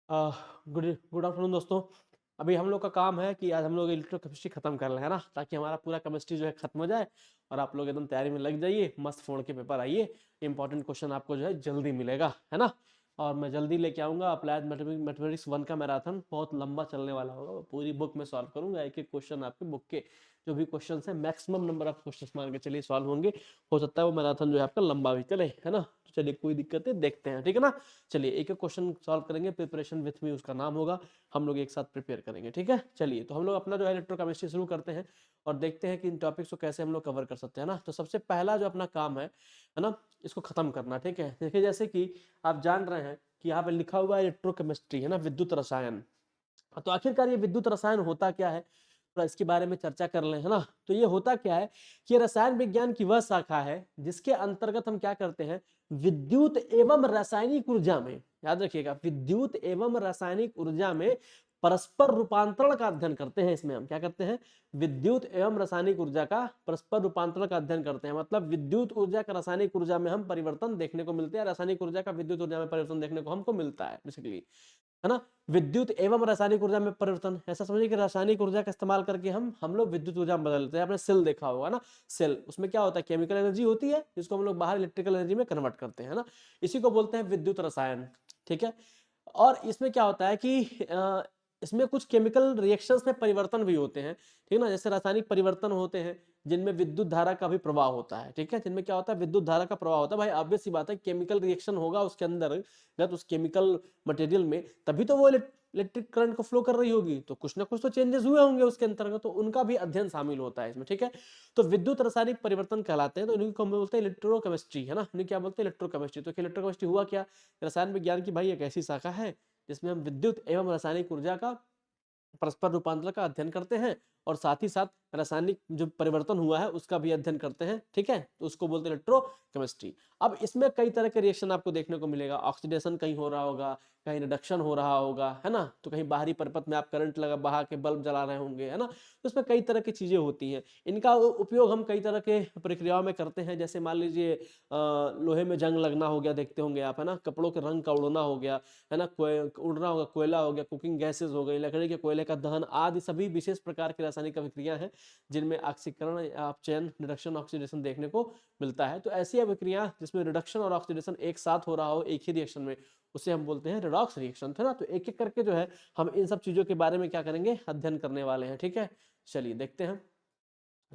Good good afternoon दोस्तों। अभी हम लोग का काम है कि आज हम लोग इलेक्ट्रोकेमिस्ट्री खत्म कर लें, है ना, ताकि हमारा पूरा केमिस्ट्री जो है खत्म हो जाए और आप लोग एकदम तैयारी में लग जाइए, मस्त फोड़ के पेपर आइए। इंपॉर्टेंट क्वेश्चन आपको जो है जल्दी मिलेगा, है ना। और मैं जल्दी लेके आऊंगा अप्लाइड मैथमेटिक्स 1 का मैराथन, बहुत लंबा चलने वाला होगा। पूरी बुक में सॉल्व करूंगा, एक एक क्वेश्चन आपके बुक के जो भी क्वेश्चन है, मैक्सिमम नंबर ऑफ क्वेश्चन मान के चलिए सॉल्व होंगे। हो सकता है वो मैराथन जो है आपका लंबा भी चले, है ना। तो चलिए कोई दिक्कत नहीं, देखते हैं, ठीक है ना। चलिए एक एक क्वेश्चन सॉल्व करेंगे, प्रिपरेशन विथ मी उसका नाम होगा। हम लोग एक साथ प्रिपेयर करेंगे, ठीक है। चलिए तो हम लोग अपना जो है इलेक्ट्रोकेमिस्ट्री शुरू करते हैं और देखते हैं कि इन टॉपिक्स को कैसे हम लोग कवर कर सकते हैं ना। तो सबसे पहला जो अपना काम है ना, इसको खत्म करना, ठीक है। देखिए जैसे कि आप जान रहे हैं कि यहाँ पे लिखा हुआ है इलेक्ट्रोकेमिस्ट्री, है ना, विद्युत रसायन। तो आखिरकार ये विद्युत रसायन होता क्या है, थोड़ा इसके बारे में चर्चा कर लें, है ना। तो ये होता क्या है कि रसायन विज्ञान की वह शाखा है जिसके अंतर्गत हम क्या करते हैं, विद्युत एवं रासायनिक ऊर्जा में, याद रखिएगा, विद्युत एवं रासायनिक ऊर्जा में परस्पर रूपांतरण का अध्ययन करते हैं। इसमें हम क्या करते हैं, विद्युत एवं रासायनिक ऊर्जा का परस्पर रूपांतरण का अध्ययन करते हैं। मतलब विद्युत ऊर्जा का रासायनिक ऊर्जा में हम परिवर्तन देखने को मिलते हैं, रासायनिक ऊर्जा का विद्युत ऊर्जा में परिवर्तन देखने को हमको मिलता है बेसिकली, है ना। विद्युत एवं रासायनिक ऊर्जा में परिवर्तन, ऐसा समझिए कि रासायनिक ऊर्जा का इस्तेमाल करके हम लोग विद्युत ऊर्जा में बदलते हैं। आपने सेल देखा होगा ना, सेल, उसमें क्या होता है, केमिकल एनर्जी होती है जिसको हम लोग बाहर इलेक्ट्रिकल एनर्जी में कन्वर्ट करते हैं ना। इसी को बोलते हैं विद्युत रसायन, ठीक है। और इसमें क्या होता है कि इसमें कुछ केमिकल रिएक्शंस में परिवर्तन भी होते हैं, ठीक है ना। जैसे रासायनिक परिवर्तन होते हैं जिनमें विद्युत धारा का भी प्रवाह होता है, ठीक है। जिनमें क्या होता है, विद्युत धारा का प्रवाह होता है। भाई ऑब्वियस सी बात है, केमिकल रिएक्शन होगा उसके अंदर, जब उस केमिकल मटेरियल में, तभी तो वो इलेक्ट्रिक करंट को फ्लो कर रही होगी, तो कुछ ना कुछ तो चेंजेस हुए होंगे उसके अंतर्गत, तो उनका भी अध्ययन शामिल होता है इसमें, ठीक है। तो विद्युत रासायनिक परिवर्तन कहलाते हैं, तो इन्हीं को हम बोलते हैं इलेक्ट्रोकेमिस्ट्री, है ना। इन्हें क्या बोलते हैं, इलेक्ट्रोकेमिस्ट्री। तो इलेक्ट्रोकेमिस्ट्री हुआ क्या, रसायन विज्ञान की भाई एक ऐसी शाखा है जिसमें हम विद्युत एवं रासायनिक ऊर्जा का परस्पर रूपांतरण का अध्ययन करते हैं और साथ ही साथ रासायनिक जो परिवर्तन हुआ है उसका भी अध्ययन करते हैं, ठीक है। तो उसको बोलते हैं इलेक्ट्रोकेमिस्ट्री। अब इसमें कई तरह के रिएक्शन आपको देखने को मिलेगा, ऑक्सीडेशन कहीं हो रहा होगा, कहीं रिडक्शन हो रहा होगा, है ना। तो कहीं बाहरी परिपथ में आप करंट लगा बहा के बल्ब जला रहे होंगे, है ना। तो इसमें कई तरह की चीजें होती हैं। इनका उपयोग हम कई तरह के प्रक्रियाओं में करते हैं। जैसे मान लीजिए लोहे में जंग लगना हो गया, देखते होंगे आप, है ना। कपड़ों के रंग का उड़ना हो गया, है ना, उड़ना होगा, कोयला हो गया, कुकिंग गैसेज हो गई, लकड़ी के कोयले का दहन आदि सभी विशेष प्रकार की रासायनिक अभिक्रिया हैं जिनमें ऑक्सीकरण, अपचयन, रिडक्शन, ऑक्सीडेशन देखने को मिलता है। तो ऐसी अभिक्रिया जिसमें रिडक्शन और ऑक्सीडेशन एक साथ हो रहा हो एक ही रिएक्शन में, उसे हम बोलते हैं रिडॉक्स रिएक्शन, है ना। तो एक एक करके जो है हम इन सब चीजों के बारे में क्या करेंगे, अध्ययन करने वाले हैं, ठीक है। चलिए देखते हैं।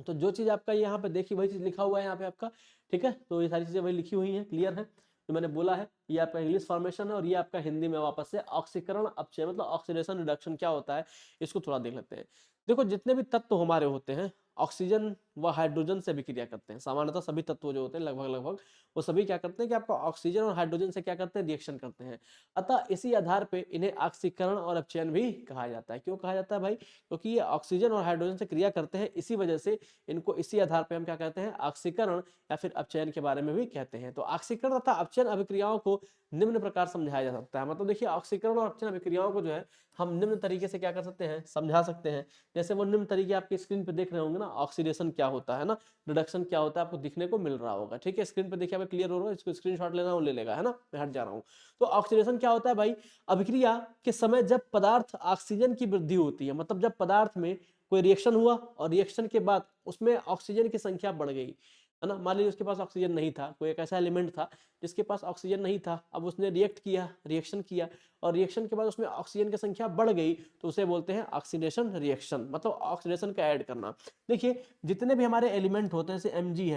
तो जो चीज आपका यहाँ पे देखी वही चीज लिखा हुआ है यहाँ पे आपका, ठीक है। तो ये सारी चीजें वही लिखी हुई हैं, क्लियर है। जो मैंने बोला है ये आपका इंग्लिश फॉर्मेशन है और ये आपका हिंदी में वापस से ऑक्सीकरण अपचय मतलब ऑक्सीडेशन रिडक्शन क्या होता है, इसको थोड़ा देख लेते हैं। देखो जितने भी तत्व हमारे होते हैं, ऑक्सीजन व हाइड्रोजन से अभिक्रिया करते हैं। सामान्यतः सभी तत्व जो होते हैं लगभग लगभग वो सभी क्या करते हैं कि आपका ऑक्सीजन और हाइड्रोजन से क्या करते हैं, रिएक्शन करते हैं। अतः इसी आधार पे इन्हें ऑक्सीकरण और अपचयन भी कहा जाता है। क्यों कहा जाता है भाई, क्योंकि ये ऑक्सीजन और हाइड्रोजन से क्रिया करते हैं, इसी वजह से इनको इसी आधार पे हम क्या कहते हैं, ऑक्सीकरण या फिर अपचयन के बारे में भी कहते हैं। तो ऑक्सीकरण तथा अपचयन अभिक्रियाओं को निम्न प्रकार समझाया जा सकता है। मतलब देखिए ऑक्सीकरण और अपचयन अभिक्रियाओं को जो है हम निम्न तरीके से क्या कर सकते हैं, समझा सकते हैं। जैसे वो निम्न तरीके आपकी स्क्रीन पे देख रहे होंगे ना, ऑक्सीडेशन क्या होता है ना, रिडक्शन क्या होता है, आपको दिखने को मिल रहा होगा, ठीक है। स्क्रीन पे देखिए आपको क्लियर हो रहा है, इसको स्क्रीनशॉट लेना वो ले लेगा, है ना। मैं हट जा रहा हूँ। तो ऑक्सीडेशन क्या होता है भाई, अभिक्रिया के समय जब पदार्थ ऑक्सीजन की वृद्धि होती है, मतलब जब पदार्थ में कोई रिएक्शन हुआ और रिएक्शन के बाद उसमें ऑक्सीजन की संख्या बढ़ गई, है ना। मान लीजिए उसके पास ऑक्सीजन नहीं था, कोई एक ऐसा एलिमेंट था जिसके पास ऑक्सीजन नहीं था, अब उसने रिएक्ट किया, रिएक्शन किया और रिएक्शन के बाद उसमें ऑक्सीजन की संख्या बढ़ गई, तो उसे बोलते हैं ऑक्सीडेशन रिएक्शन, मतलब ऑक्सीडेशन का ऐड करना। देखिए जितने भी हमारे एलिमेंट होते हैं, जैसे Mg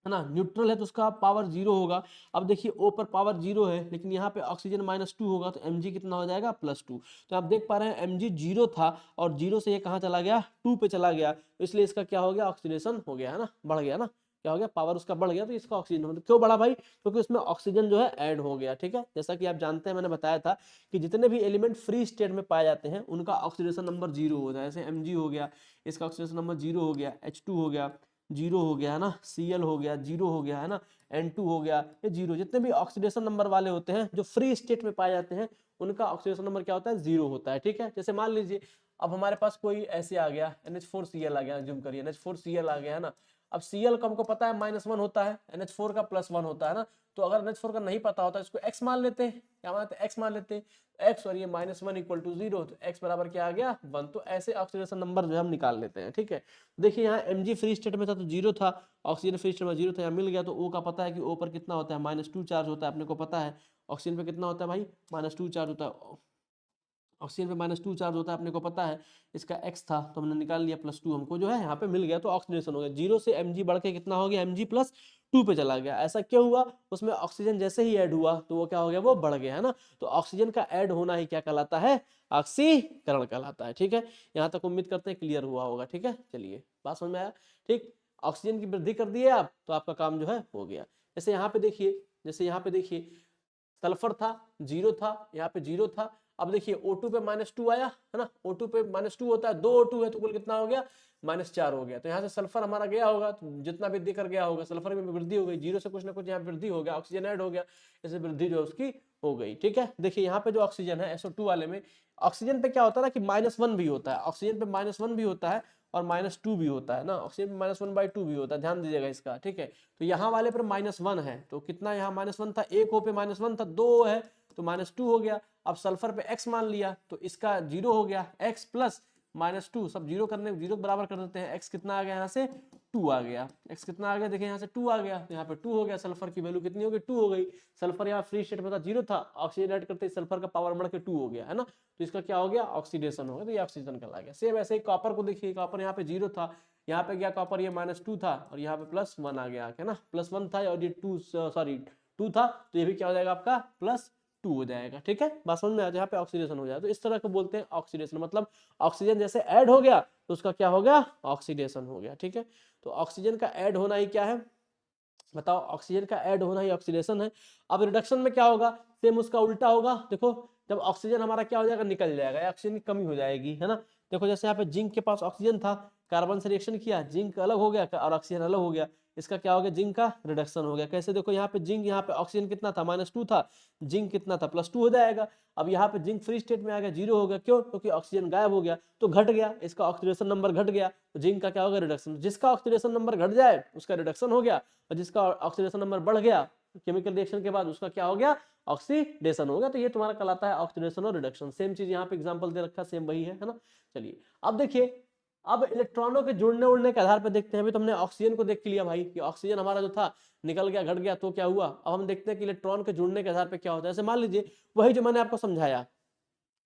है ना, न्यूट्रल है तो उसका पावर जीरो होगा। अब देखिए O पर पावर जीरो है, लेकिन यहाँ पे ऑक्सीजन -2 होगा तो Mg कितना हो जाएगा, +2। तो आप देख पा रहे हैं Mg जीरो था और जीरो से ये कहाँ चला गया, 2 पे चला गया, तो इसलिए इसका क्या हो गया, ऑक्सीडेशन हो गया, है ना, बढ़ गया ना, क्या हो गया, पावर उसका बढ़ गया, तो इसका ऑक्सीजन हो, तो क्यों बढ़ा भाई, क्योंकि उसमें ऑक्सीजन जो है ऐड हो गया, ठीक है। जैसा कि आप जानते हैं, मैंने बताया था कि जितने भी एलिमेंट फ्री स्टेट में पाए जाते हैं उनका ऑक्सीडेशन नंबर जीरो होता है। जैसे Mg हो गया, इसका ऑक्सीडेशन नंबर जीरो हो गया, H2 हो गया जीरो हो गया, है ना, Cl हो गया जीरो हो गया, है ना, N2 हो गया, ये जीरो। जितने भी ऑक्सीडेशन नंबर वाले होते हैं जो फ्री स्टेट में पाए जाते हैं उनका ऑक्सीडेशन नंबर क्या होता है, जीरो होता है, ठीक है। जैसे मान लीजिए अब हमारे पास कोई ऐसे आ गया NH4Cl आ गया, जूम करिए NH4Cl आ गया, है ना। अब Cl का हमको पता है -1 होता है, NH4 का +1 होता है ना, तो अगर NH4 का नहीं पता होता इसको x मान लेते हैं, क्या मानते हैं x मान लेते हैं, x और ये -1 = 0, तो x बराबर क्या आ गया 1। तो ऐसे ऑक्सीडेशन नंबर जो है हम निकाल लेते हैं, ठीक है। देखिए यहाँ Mg फ्री स्टेट में था तो 0 था, ऑक्सीजन फ्री स्टेट में 0 था, यहाँ मिल गया। तो O का पता है कि O पर कितना होता है -2 चार्ज होता है, अपने को पता है। ऑक्सीजन पे कितना होता है भाई -2 चार्ज होता है, ऑक्सीजन पे -2 चार्ज होता है, अपने को पता है। इसका x था तो हमने निकाल लिया, +2 हमको जो है यहाँ पे मिल गया, तो ऑक्सीडेशन हो गया। 0 से Mg बढ़ के कितना हो गया Mg+2 पे चला गया। ऐसा क्यों हुआ, उसमें ऑक्सीजन जैसे ही ऐड हुआ तो वो क्या हो गया, वो बढ़ गया, है ना। तो ऑक्सीजन का ऐड होना ही क्या कहलाता है, ऑक्सीकरण कहलाता है, ठीक है। यहाँ तक उम्मीद करते हैं क्लियर हुआ होगा, ठीक है। चलिए बात समझ में आया, ठीक। ऑक्सीजन की वृद्धि कर दिए आप तो आपका काम जो है हो गया। जैसे यहाँ पे देखिए, सल्फर था 0 था, यहाँ पे 0 था। अब देखिए O2 पे -2 आया, है ना, O2 पे -2 होता है, 2 O2 है तो कुल कितना हो गया -4 हो गया। तो यहाँ से सल्फर हमारा गया होगा, तो जितना वृद्धि कर गया होगा सल्फर में वृद्धि हो गई, 0 से कुछ ना कुछ यहाँ वृद्धि हो गया, ऑक्सीजन ऐड हो गया, इससे वृद्धि जो है उसकी हो गई, ठीक है। देखिए यहाँ पे जो ऑक्सीजन है SO2 वाले में, ऑक्सीजन पे क्या होता है ना कि -1 भी होता है, ऑक्सीजन पे -1 भी होता है और -2 भी होता है ना, ऑक्सीजन पे -1/2 भी होता है, ध्यान दीजिएगा इसका, ठीक है। तो यहाँ वाले पर -1 है, तो कितना यहाँ -1 था, एक O पे -1 था, 2 है तो -2 हो गया। अब सल्फर पे x मान लिया तो इसका 0 हो गया, x प्लस -2 सब 0 करने 0 बराबर कर देते हैं। x कितना आ गया यहाँ से 2 आ गया, x कितना आ गया देखिए यहाँ से 2 आ गया, तो यहाँ पे 2 हो गया, सल्फर की वैल्यू कितनी हो गई 2 हो गई। सल्फर यहाँ फ्री स्टेट में था 0 था, ऑक्सीजन ऐड करते ही सल्फर का पावर बढ़ के 2 हो गया, है ना। तो इसका क्या हो गया ऑक्सीडेशन हो गया, तो ये ऑक्सीजन कहला गया। सेम ऐसे ही कॉपर को देखिए, कॉपर यहाँ पे 0 था, यहाँ पे गया कॉपर ये -2 था और यहाँ पे +1 आ गया, है ना, +1 था और ये 2 था, तो ये भी क्या हो जाएगा आपका +2 हो जाएगा, ठीक है। बात समझ में आ जाए, यहाँ पे ऑक्सीडेशन हो जाए, तो इस तरह को बोलते हैं ऑक्सीडेशन, मतलब ऑक्सीजन जैसे ऐड हो गया तो उसका क्या हो गया ऑक्सीडेशन हो गया, ठीक है। तो ऑक्सीजन का ऐड होना ही क्या है, बताओ, ऑक्सीजन का ऐड होना ही ऑक्सीडेशन है। अब रिडक्शन में क्या होगा, सेम उसका उल्टा होगा। देखो जब ऑक्सीजन हमारा क्या हो जाएगा निकल जाएगा, ऑक्सीजन की कमी हो जाएगी, है ना। देखो जैसे यहाँ पे जिंक के पास ऑक्सीजन था, कार्बन से रिएक्शन किया, जिंक अलग हो गया और ऑक्सीजन अलग हो गया, इसका क्या हो गया जिंक का रिडक्शन हो गया। कैसे, देखो यहाँ पे जिंक, यहाँ पे ऑक्सीजन कितना था -2 था, जिंक कितना था +2 हो जाएगा। अब यहाँ पे जिंक फ्री स्टेट में आ गया 0 हो गया, क्यों, क्योंकि ऑक्सीजन गायब हो गया तो घट गया, इसका ऑक्सीडेशन नंबर घट गया, तो जिंक का क्या होगा रिडक्शन। जिसका ऑक्सीडेशन नंबर घट जाए उसका रिडक्शन हो गया, और जिसका ऑक्सीडेशन नंबर बढ़ गया केमिकल रिएक्शन के बाद उसका क्या हो गया ऑक्सीडेशन हो गया। तो ये तुम्हारा कहलाता है ऑक्सीडेशन और रिडक्शन। सेम चीज यहाँ पे एग्जांपल दे रखा है, सेम वही है ना। चलिए अब देखिए, अब इलेक्ट्रॉनों के जुड़ने उड़ने के आधार पर देखते हैं। अभी तुमने ऑक्सीजन को देख लिया भाई कि ऑक्सीजन हमारा जो था निकल गया घट गया तो क्या हुआ। अब हम देखते हैं कि इलेक्ट्रॉन के जुड़ने के आधार पर क्या होता है। जैसे मान लीजिए वही जो मैंने आपको समझाया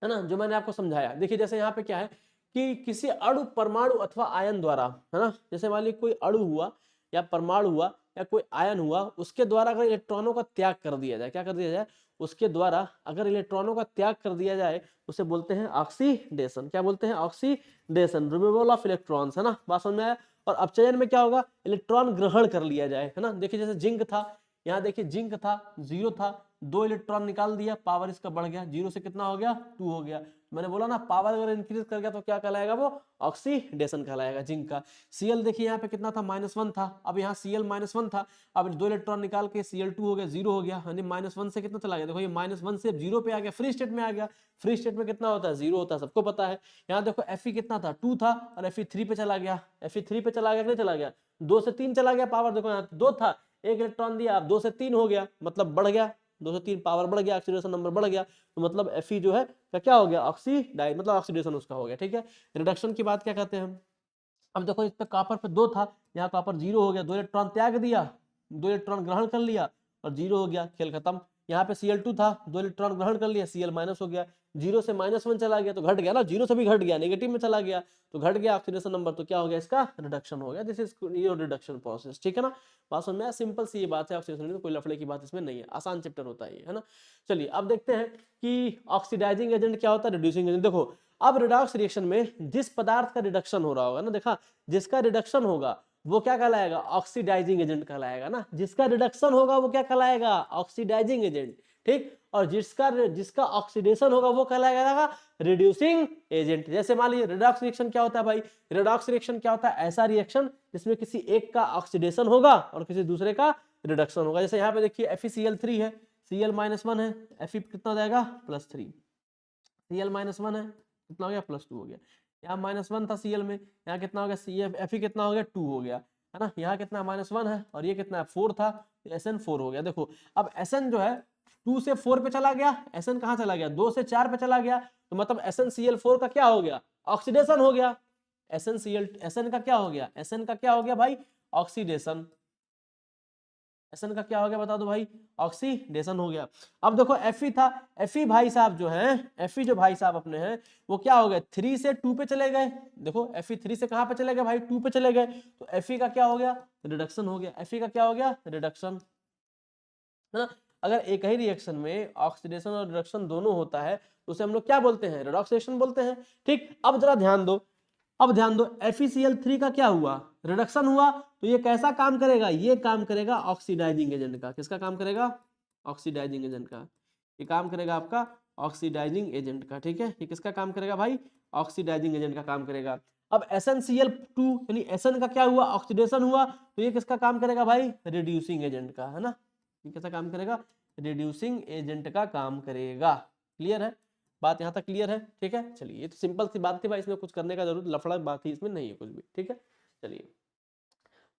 है ना, जो मैंने आपको समझाया, देखिए जैसे यहाँ पे क्या है कि किसी अणु परमाणु अथवा आयन द्वारा, है ना, जैसे मान लीजिए कोई अणु हुआ या परमाणु हुआ या कोई आयन हुआ, उसके द्वारा अगर इलेक्ट्रॉनों का त्याग कर दिया जाए, क्या कर दिया जाए, उसके द्वारा अगर इलेक्ट्रॉनों का त्याग कर दिया जाए उसे बोलते हैं ऑक्सीडेशन। क्या बोलते हैं ऑक्सीडेशन, रिमूवल ऑफ इलेक्ट्रॉन्स, है ना, बात समझ में आया। और अपचयन में क्या होगा, इलेक्ट्रॉन ग्रहण कर लिया जाए, है ना। देखिए जैसे जिंक था, यहाँ देखिए जिंक था 0 था, 2 इलेक्ट्रॉन निकाल दिया, पावर इसका बढ़ गया, 0 से कितना हो गया 2 हो गया। मैंने बोला ना पावर अगर इंक्रीज कर गया तो क्या कहलाएगा, वो ऑक्सीडेशन कहलाएगा जिंक का। Cl देखिए यहाँ पे कितना था -1 था, अब यहाँ Cl -1 था, अब 2 इलेक्ट्रॉन निकाल के Cl2 हो गया 0 हो गया, यानी -1 से कितना चला गया, देखो ये -1 से 0 पे आ गया, फ्री स्टेट में आ गया। फ्री स्टेट में कितना होता है 0 होता है, सबको पता है। यहाँ देखो Fe कितना था 2 था और Fe3 पे चला गया, Fe3 पे चला गया कि नहीं चला गया, 2 से 3 चला गया, पावर देखो यहाँ 2 था, एक इलेक्ट्रॉन दिया, अब 2 से 3 हो गया, मतलब बढ़ गया, 2 से 3 पावर बढ़ गया, ऑक्सीडेशन नंबर बढ़ गया, तो मतलब Fe जो है क्या हो गया ऑक्सीडाइज, मतलब ऑक्सीडेशन उसका हो गया, ठीक है। रिडक्शन की बात क्या कहते हैं हम। अब देखो इस पे कॉपर पे 2 था, यहाँ कॉपर 0 हो गया, 2 इलेक्ट्रॉन त्याग दिया, 2 इलेक्ट्रॉन ग्रहण कर लिया और 0 हो गया, खेल खत्म। यहाँ पे Cl2 था, 2 इलेक्ट्रॉन ग्रहण कर लिया, Cl माइनस हो गया, 0 से -1 चला गया तो घट गया ना, 0 से भी घट गया, नेगेटिव में चला गया तो घट गया ऑक्सीडेशन नंबर, तो क्या हो गया इसका रिडक्शन हो गया। This is your reduction process, ठीक है ना। बात समझ में आया, सिंपल सी ये बात है, ऑक्सीडेशन में कोई लफड़े की बात इसमें नहीं है, आसान चैप्टर होता है ये, है ना। चलिए अब देखते हैं कि ऑक्सीडाइजिंग एजेंट क्या होता है, रिड्यूसिंग एजेंट। देखो अब रिडॉक्स रिएक्शन में जिस पदार्थ का रिडक्शन हो रहा होगा ना, देखा, जिसका रिडक्शन होगा वो क्या कहलाएगा ऑक्सीडाइजिंग एजेंट कहलाएगा ना, जिसका रिडक्शन होगा वो क्या कहलाएगा ऑक्सीडाइजिंग एजेंट, ठीक। और जिसका ऑक्सीडेशन होगा वो कहलाएगा रिड्यूसिंग एजेंट। जैसे मान लीजिए रिडॉक्स रिएक्शन क्या होता है भाई, रिडॉक्स रिएक्शन क्या होता है, ऐसा रिएक्शन जिसमें किसी एक का ऑक्सीडेशन होगा और किसी दूसरे का रिडक्शन होगा। जैसे यहाँ पे देखिए FeCl3 है, Cl -1 है, Fe कितना हो जाएगा +3, Cl -1 है कितना हो गया +2 हो गया, यहाँ -1 था Cl में, यहाँ कितना हो गया Fe कितना हो गया 2 हो गया, है ना, यहाँ कितना -1 है और ये कितना 4 था, SN4 हो गया। देखो अब SN जो है 2 से 4 पे चला गया, SN कहाँ चला गया 2 से 4 पे चला गया, तो मतलब SnCl4 का क्या हो गया, ऑक्सीडेशन हो गया। SN का क्या हो गया, SN का क्या हो गया भाई, ऑक्सीडेशन। SN का क्या हो गया बता दो भाई, ऑक्सीडेशन हो गया। अब देखो Fe था, Fe भाई साहब जो है, Fe जो भाई साहब अपने हैं वो क्या हो गए 3 से 2 पे चले गए। देखो Fe 3 से कहां पे चले गए भाई, 2 पे चले गए, तो Fe का क्या हो गया, रिडक्शन हो गया। Fe का क्या हो गया, रिडक्शन, है ना। अगर एक ही रिएक्शन में ऑक्सीडेशन और रिडक्शन दोनों होता है तो उसे हम लोग क्या बोलते हैं, रेडॉक्स रिएक्शन बोलते हैं। ठीक, अब जरा ध्यान दो, अब ध्यान दो FeCl3 का क्या हुआ, रिडक्शन हुआ, तो ये कैसा काम करेगा, ये काम करेगा ऑक्सीडाइजिंग एजेंट का। किसका काम करेगा, ऑक्सीडाइजिंग एजेंट का। ये काम करेगा आपका ऑक्सीडाइजिंग एजेंट का। ठीक है, ये किसका काम करेगा भाई, ऑक्सीडाइजिंग एजेंट का काम करेगा। अब SnCl2 यानी Sn का क्या हुआ, ऑक्सीडेशन हुआ, तो ये किसका काम करेगा भाई, रिड्यूसिंग एजेंट का, है ना। ये कैसा काम करेगा, रिड्यूसिंग एजेंट का काम करेगा। क्लियर है बात, यहाँ तक क्लियर है। ठीक है, चलिए ये तो सिंपल सी बात थी भाई, इसमें कुछ करने का जरूरत लफड़ा बाकी इसमें नहीं है कुछ भी। ठीक है, चलिए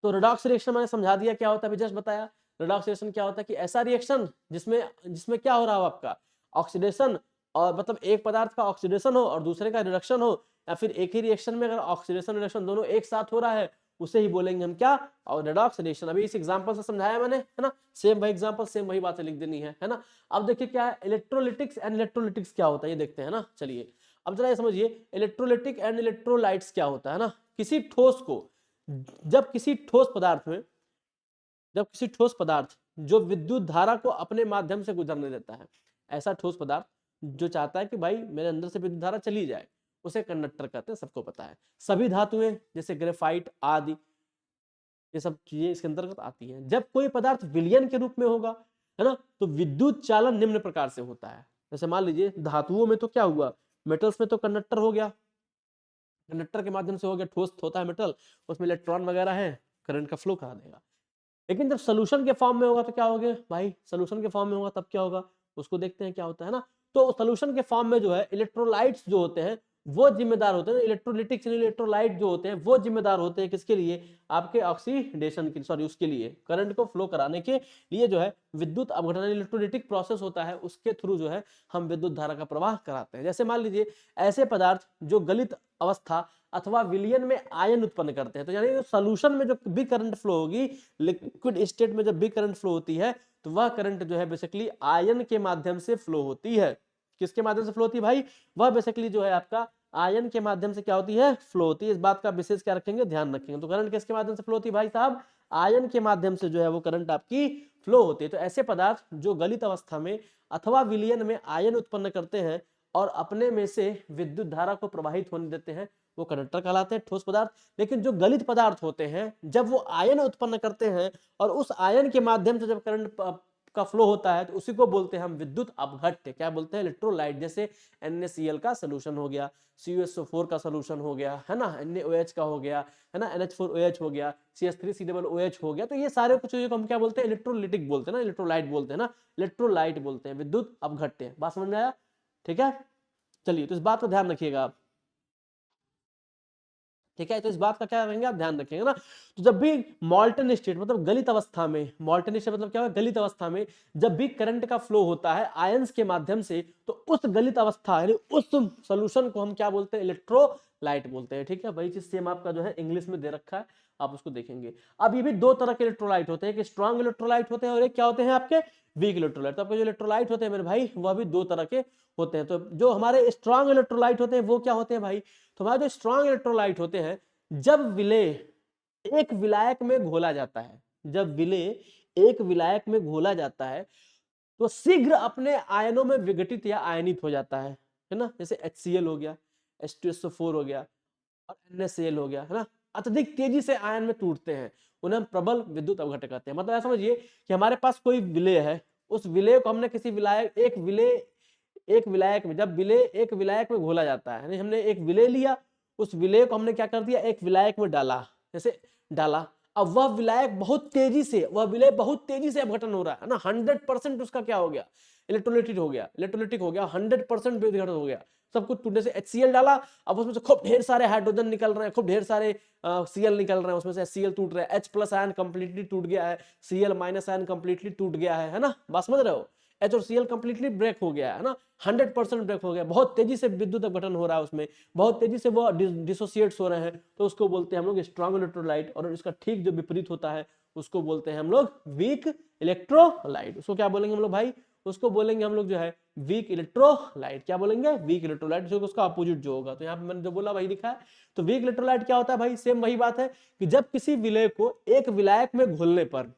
तो रेडॉक्स रिएक्शन मैंने समझा दिया क्या होता है, अभी जस्ट बताया। रेडॉक्स रिएक्शन क्या होता है कि ऐसा रिएक्शन जिसमें जिसमें क्या हो रहा हो आपका ऑक्सीडेशन, और मतलब एक पदार्थ का ऑक्सीडेशन हो और दूसरे का रिडक्शन हो, या फिर एक ही रिएक्शन में अगर ऑक्सीडेशन रिडक्शन दोनों एक साथ हो रहा है, उसे ही बोलेंगे हम क्या, और रेडॉक्स रिएक्शन। अभी इस एग्जांपल से समझाया मैंने, है ना, सेम वही एग्जांपल सेम वही बातें लिख देनी है ना। अब देखिए क्या है इलेक्ट्रोलिटिक्स एंड इलेक्ट्रोलिटिक्स क्या होता है ये देखते हैं ना। चलिए अब जरा ये समझिए इलेक्ट्रोलिटिक एंड इलेक्ट्रोलाइट्स क्या होता है ना। किसी ठोस को, जब किसी ठोस पदार्थ में, जब किसी ठोस पदार्थ जो विद्युत धारा को अपने माध्यम से गुजरने देता है, ऐसा ठोस पदार्थ जो चाहता है कि भाई मेरे अंदर से विद्युत धारा चली जाए, उसे कंडक्टर कहते हैं, सबको पता है। सभी धातुएं जैसे ग्रेफाइट आदि ये सब चीजें इसके अंतर्गत आती हैं। जब कोई पदार्थ विलयन के रूप में होगा, है ना, तो विद्युत चालन निम्न प्रकार से होता है। जैसे मान लीजिए धातुओं में तो क्या हुआ, मेटल्स में तो कंडक्टर हो गया, कंडक्टर के माध्यम से हो गया, ठोस होता है मेटल, उसमें इलेक्ट्रॉन वगैरह है, करंट का फ्लो करा देगा। लेकिन जब सोल्यूशन के फॉर्म में होगा तो क्या होगा भाई, सोल्यूशन के फॉर्म में होगा तब क्या होगा, उसको देखते हैं क्या होता है ना। तो सोल्यूशन के फॉर्म में जो है इलेक्ट्रोलाइट्स जो होते हैं वो जिम्मेदार होते हैं, इलेक्ट्रोलिटिक इलेक्ट्रोलाइट जो होते हैं वो जिम्मेदार होते हैं किसके लिए, आपके ऑक्सीडेशन के, सॉरी उसके लिए, करंट को फ्लो कराने के लिए जो है विद्युत अपघटन इलेक्ट्रोलिटिक प्रोसेस होता है, उसके थ्रू जो है हम विद्युत धारा का प्रवाह कराते हैं। जैसे मान लीजिए ऐसे पदार्थ जो गलित अवस्था अथवा विलयन में आयन उत्पन्न करते हैं, तो यानी सॉल्यूशन में जो भी करंट फ्लो होगी, लिक्विड स्टेट में जब भी करंट फ्लो होती है तो वह करंट जो है बेसिकली आयन के माध्यम से फ्लो होती है। किसके माध्यम से फ्लो होती है भाई, वह बेसिकली जो है आपका आयन के माध्यम से क्या होती है, फ्लो होती है। इस बात का विशेष क्या रखेंगे, ध्यान रखेंगे। तो करंट किसके माध्यम से फ्लो होती है भाई साहब, आयन के माध्यम से जो है वो करंट आपकी फ्लो होती है। तो ऐसे पदार्थ जो गलित अवस्था में अथवा विलयन में आयन उत्पन्न करते हैं और अपने में से विद्युत धारा को प्रवाहित होने देते हैं, वो कंडक्टर कहलाते हैं, ठोस पदार्थ। लेकिन जो गलित पदार्थ होते हैं जब वो आयन उत्पन्न करते हैं और उस आयन के माध्यम से जब करंट का फ्लो होता है तो उसी को बोलते हैं हम विद्युत अपघट्य। क्या बोलते हैं, इलेक्ट्रोलाइट। जैसे NaCl का सोल्यूशन हो गया, CuSO4 का सोल्यूशन हो गया, है ना, NaOH का हो गया, है ना, NH4OH हो गया, CH3COOH हो गया। तो ये सारे कुछ चीजों को हम क्या बोलते हैं, इलेक्ट्रोलिटिक बोलते हैं ना, इलेक्ट्रोलाइट बोलते हैं ना, इलेक्ट्रोलाइट बोलते हैं, विद्युत अपघट्य। बात समझ में आया, ठीक है। चलिए तो इस बात का ध्यान रखिएगा आप, ठीक है। तो इस बात का क्या करेंगे आप, ध्यान रखेंगे ना। तो जब भी मॉल्टन स्टेट मतलब गलित अवस्था में, मॉल्टन स्टेट मतलब क्या है, गलित अवस्था में जब भी करंट का फ्लो होता है आयंस के माध्यम से, तो उस गलित अवस्था यानी उस सॉल्यूशन को हम क्या बोलते हैं, इलेक्ट्रोलाइट बोलते हैं। ठीक है, वही चीज सेम आपका जो है इंग्लिश में दे रखा है, आप उसको देखेंगे। अब ये भी दो तरह के इलेक्ट्रोलाइट होते हैं, एक स्ट्रॉन्ग इलेक्ट्रोलाइट होते हैं और एक क्या होते हैं आपके, वीक इलेक्ट्रोलाइट। तो आपके जो इलेक्ट्रोलाइट होते हैं मेरे भाई वह भी दो तरह के होते हैं। तो जो हमारे स्ट्रॉन्ग इलेक्ट्रोलाइट होते हैं वो क्या होते हैं भाई, तो हमारे जो स्ट्रॉन्ग इलेक्ट्रोलाइट होते हैं जब विलेय एक विलायक में घोला जाता है, जब विलेय एक विलायक में घोला जाता है तो शीघ्र अपने आयनों में विघटित या आयनित हो जाता है ना। जैसे HCl हो गया, H2SO4 हो गया और NaCl हो गया, है ना। अत्यधिक तेजी से आयन में टूटते हैं, उन्हें हम प्रबल विद्युत अपघट्य कहते हैं। मतलब ऐसा समझिए कि हमारे पास कोई विलेय है, उस विलेय को हमने किसी विलायक, एक विलायक में, जब विलेय एक विलायक में घोला जाता है, यानी हमने एक विलेय लिया, उस विलेय को हमने क्या कर दिया, एक विलायक में डाला, जैसे डाला। अब वह विलायक बहुत तेजी से, वह विलेय बहुत तेजी से अपघटन हो रहा है ना, 100% उसका क्या हो गया, इलेक्ट्रोलाइटिक हो गया, 100% विघटित हो गया, सब कुछ टूटने से HCl डाला, अब उसमें से खूब ढेर सारे हाइड्रोजन निकल रहे हैं, खूब ढेर सारे Cl निकल रहे हैं, उसमें से HCl टूट रहा है, H+ आयन कंप्लीटली टूट गया है, Cl- आयन कंप्लीटली टूट गया है ना, बात समझ रहे हो, H और Cl कंप्लीटली ब्रेक हो गया है ना, 100% ब्रेक हो गया, बहुत तेजी से विद्युत अपघटन हो रहा है उसमें, बहुत तेजी से वो डिसोसिएट्स हो रहे हैं, तो उसको बोलते हैं हम लोग स्ट्रॉन्ग इलेक्ट्रोलाइट, और इसका ठीक जो विपरीत होता है उसको बोलते हैं हम लोग वीक इलेक्ट्रोलाइट। उसको क्या बोलेंगे हम लोग भाई, उसको बोलेंगे हम लोग जो है वीक इलेक्ट्रोलाइट। क्या बोलेंगे, वीक इलेक्ट्रोलाइट, उसका अपोजिट जो होगा, तो यहाँ पे मैंने जो बोला वही लिखा है। तो वीक इलेक्ट्रोलाइट क्या होता है भाई, सेम वही बात है कि जब किसी विलय को एक विलायक में घोलने पर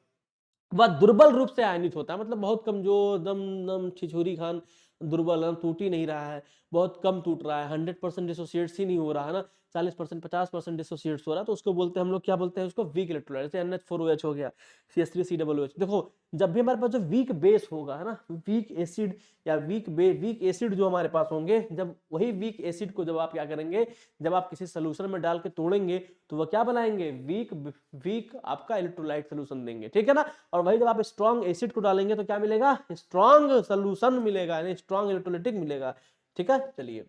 वह दुर्बल रूप से आयनित होता है, मतलब बहुत कमजोर, दम दम छिछोरी खान, दुर्बल, टूट ही नहीं रहा है, बहुत कम टूट रहा है, 100% डिसोसिएट्स ही नहीं हो रहा है ना, 40% 50% डिसोसिएट्स हो रहा है, तो उसको बोलते हैं हम लोग, क्या बोलते हैं उसको, वीक इलेक्ट्रोलाइट। जैसे NH4OH हो गया, CH3COOH। देखो जब भी हमारे पास जो वीक बेस होगा है ना, वीक एसिड या वीक एसिड जो हमारे पास होंगे, जब वही वीक एसिड को जब आप क्या करेंगे, जब आप किसी सोल्यूशन में डाल के तोड़ेंगे तो वह क्या बनाएंगे, वीक आपका इलेक्ट्रोलाइट सोल्यूशन देंगे, ठीक है ना। और वही जब आप स्ट्रॉन्ग एसिड को डालेंगे तो क्या मिलेगा, स्ट्रॉन्ग सोल्यूशन मिलेगा, यानी स्ट्रॉन्ग इलेक्ट्रोलाइटिक मिलेगा, ठीक है। चलिए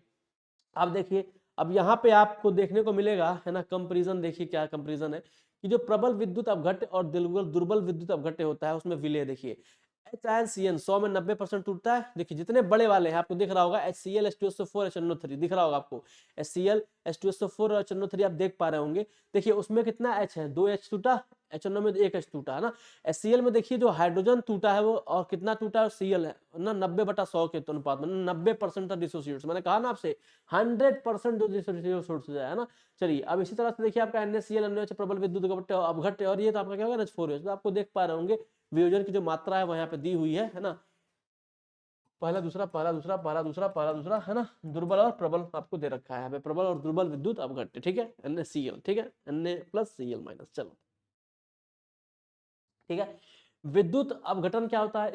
अब देखिए, अब यहाँ पे आपको देखने को मिलेगा है ना, कंपैरिजन देखिए क्या कंपैरिजन है कि जो प्रबल विद्युत अपघट्य और दुर्बल विद्युत अपघट्य होता है उसमें विलय देखिए, HCN 100 में 90% टूटता है। देखिए जितने बड़े वाले हैं आपको दिख रहा होगा, HCl H2SO4 HNO3 दिख रहा होगा आपको, HCl H2SO4 और HNO3 आप देख पा रहे होंगे। देखिए उसमें कितना H है, 2 H टूटा, HNO में 1 H टूटा है ना। HCl में देखिए जो हाइड्रोजन टूटा है वो, और कितना टूटा है, Cl है ना, 90/100 के अनुपात में, 90% डिसोसिएट्स, मैंने कहा ना आपसे 100% जो डिसोसिएट्स हो जाए है ना। चलिए अब इसी तरह से देखिए आपका NaCl NaOH प्रबल विद्युत अपघट्य, और ये तो आपका क्या होगा, NH4OH। तो आपको देख पा रहे होंगे वियोजन की जो मात्रा है वो यहाँ पे दी हुई है ना, पहला दूसरा पहला दूसरा पहला दूसरा पहला दूसरा है ना, दुर्बल और प्रबल आपको दे रखा है यहाँ पे, प्रबल और दुर्बल विद्युत अपघट्य, ठीक है, NaCl, ठीक है, Na+Cl-। चलो ठीक है, विद्युत अपघटन क्या होता है,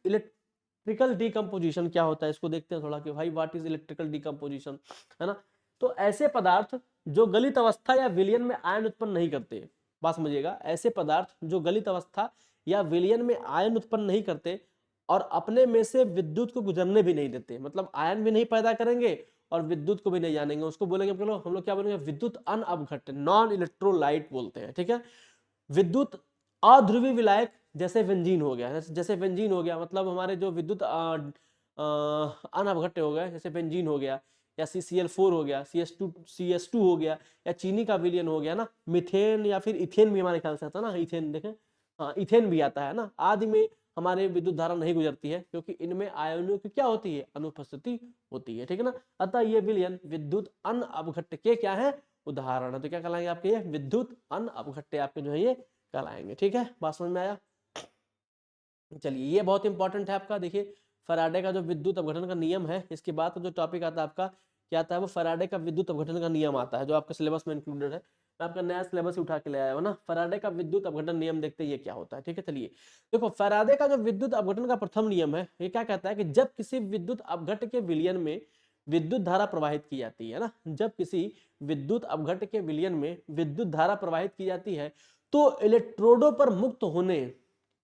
इलेक्ट्रिकल डिकम्पोजिशन क्या होता है, इसको देखते हैं थोड़ा कि भाई व्हाट इज इलेक्ट्रिकल डिकम्पोजिशन, है ना। तो ऐसे पदार्थ जो गलित अवस्था या विलयन में आयन उत्पन्न नहीं करते, बात समझिएगा, ऐसे पदार्थ जो गलित अवस्था या विलयन में आयन उत्पन्न नहीं करते और अपने में से विद्युत को गुजरने भी नहीं देते, मतलब आयन भी नहीं पैदा करेंगे और विद्युत को भी नहीं जानेंगे, उसको बोलेंगे हम लोग क्या बोलेंगे, विद्युत अनअपघट्य, नॉन इलेक्ट्रोलाइट बोलते हैं, ठीक है। विद्युत अध्रुवी विलायक जैसे बेंजीन हो गया, जैसे बेंजीन हो गया, मतलब हमारे जो विद्युत अनअपघट्य हो गए, जैसे बेंजीन हो गया, या CCl4 हो गया, CS2 हो गया, या चीनी का विलयन हो गया ना, मिथेन या फिर इथेन भी हमारे ख्याल से आता है ना, इथेन देखें, हाँ इथेन भी आता है ना, आदि में हमारे विद्युत धारा नहीं गुजरती है क्योंकि इनमें आयनों की क्या होती है, अनुपस्थिति होती है, ठीक है ना। अतः ये विलयन विद्युत अनअपघट्य के क्या है, उदाहरण है। तो क्या कहलाएंगे आपके, ये विद्युत अनअपघट्य आपके जो है ये कहलाएंगे, ठीक है, बात समझ में आया। चलिए ये बहुत इंपॉर्टेंट है आपका, देखिए फैराडे का जो विद्युत अपघटन का नियम है, इसके बाद जो टॉपिक आता है आपका क्या आता है, वो फैराडे का विद्युत अपघटन का नियम आता है, जो आपके सिलेबस में इंक्लूडेड है। मैं आपका नया सिलेबस उठा के ले आया हूं ना, फैराडे का विद्युत अपघटन नियम देखते ये क्या होता है, ठीक है। चलिए देखो फैराडे का जो विद्युत अपघटन का प्रथम नियम है, ये क्या कहता है कि जब किसी विद्युत अपघट्य के विलयन में विद्युत धारा प्रवाहित की जाती है ना, जब किसी विद्युत अपघट्य के विलयन में विद्युत धारा प्रवाहित की जाती है तो इलेक्ट्रोडों पर मुक्त होने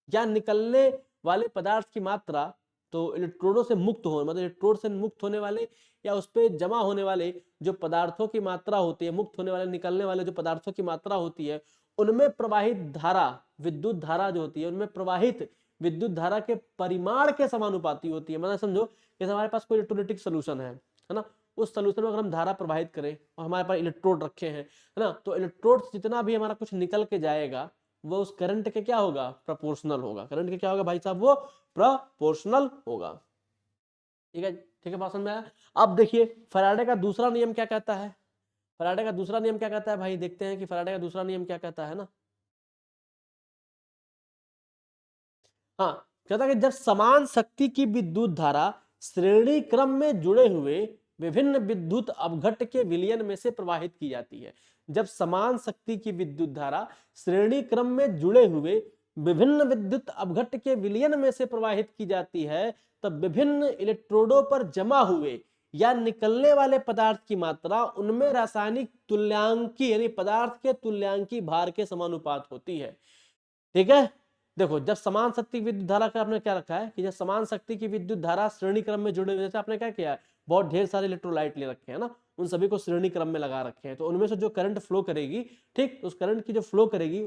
या निकलने वाले पदार्थ की मात्रा, तो इलेक्ट्रोडों से मुक्त हो, मतलब इलेक्ट्रोड से मुक्त होने वाले या उस पर जमा होने वाले जो पदार्थों की मात्रा होती है, मुक्त होने वाले निकलने वाले जो पदार्थों की मात्रा होती है, उनमें प्रवाहित धारा, विद्युत धारा जो होती है उनमें प्रवाहित विद्युत धारा के परिमाण के समानुपाती होती है। मतलब समझो जैसे हमारे पास कोई इलेक्ट्रोलाइटिक सोल्यूशन है ना, उस सोल्यूशन में अगर हम धारा प्रवाहित करें और हमारे पास इलेक्ट्रोड रखे हैं, है ना, तो इलेक्ट्रोड से जितना भी हमारा कुछ निकल के जाएगा वो उस करंट के क्या होगा, प्रोपोर्शनल होगा, करंट के क्या होगा भाई साहब, वो प्रोपोर्शनल होगा, ठीक है, ठीक है, बात समझ में आया। अब देखिए फैराडे का दूसरा नियम क्या कहता है, फैराडे का दूसरा नियम क्या कहता है भाई, देखते हैं कि फैराडे का दूसरा नियम क्या कहता है ना। हाँ, कहता है कि जब समान शक्ति की विद्युत धारा श्रेणी क्रम में जुड़े हुए विभिन्न विद्युत अपघट्य के विलयन में से प्रवाहित की जाती है, जब समान शक्ति की विद्युत धारा श्रेणी क्रम में जुड़े हुए विभिन्न विद्युत अपघट्य के विलयन में से प्रवाहित की जाती है, तब विभिन्न इलेक्ट्रोडों पर जमा हुए या निकलने वाले पदार्थ की मात्रा उनमें रासायनिक तुल्यांकी यानी पदार्थ के तुल्यांकी भार के समानुपात होती है, ठीक है। देखो जब समान शक्ति की विद्युत धारा का आपने क्या रखा है कि जब समान शक्ति की विद्युत धारा श्रेणी क्रम में जुड़े हुए, जैसे आपने क्या किया है, बहुत ढेर सारे इलेक्ट्रोलाइट ले रखे हैं ना, उन सभी को श्रेणी क्रम में लगा रखे हैं, तो उनमें से जो करंट फ्लो करेगी, ठीक, उस करंट की जो फ्लो करेगी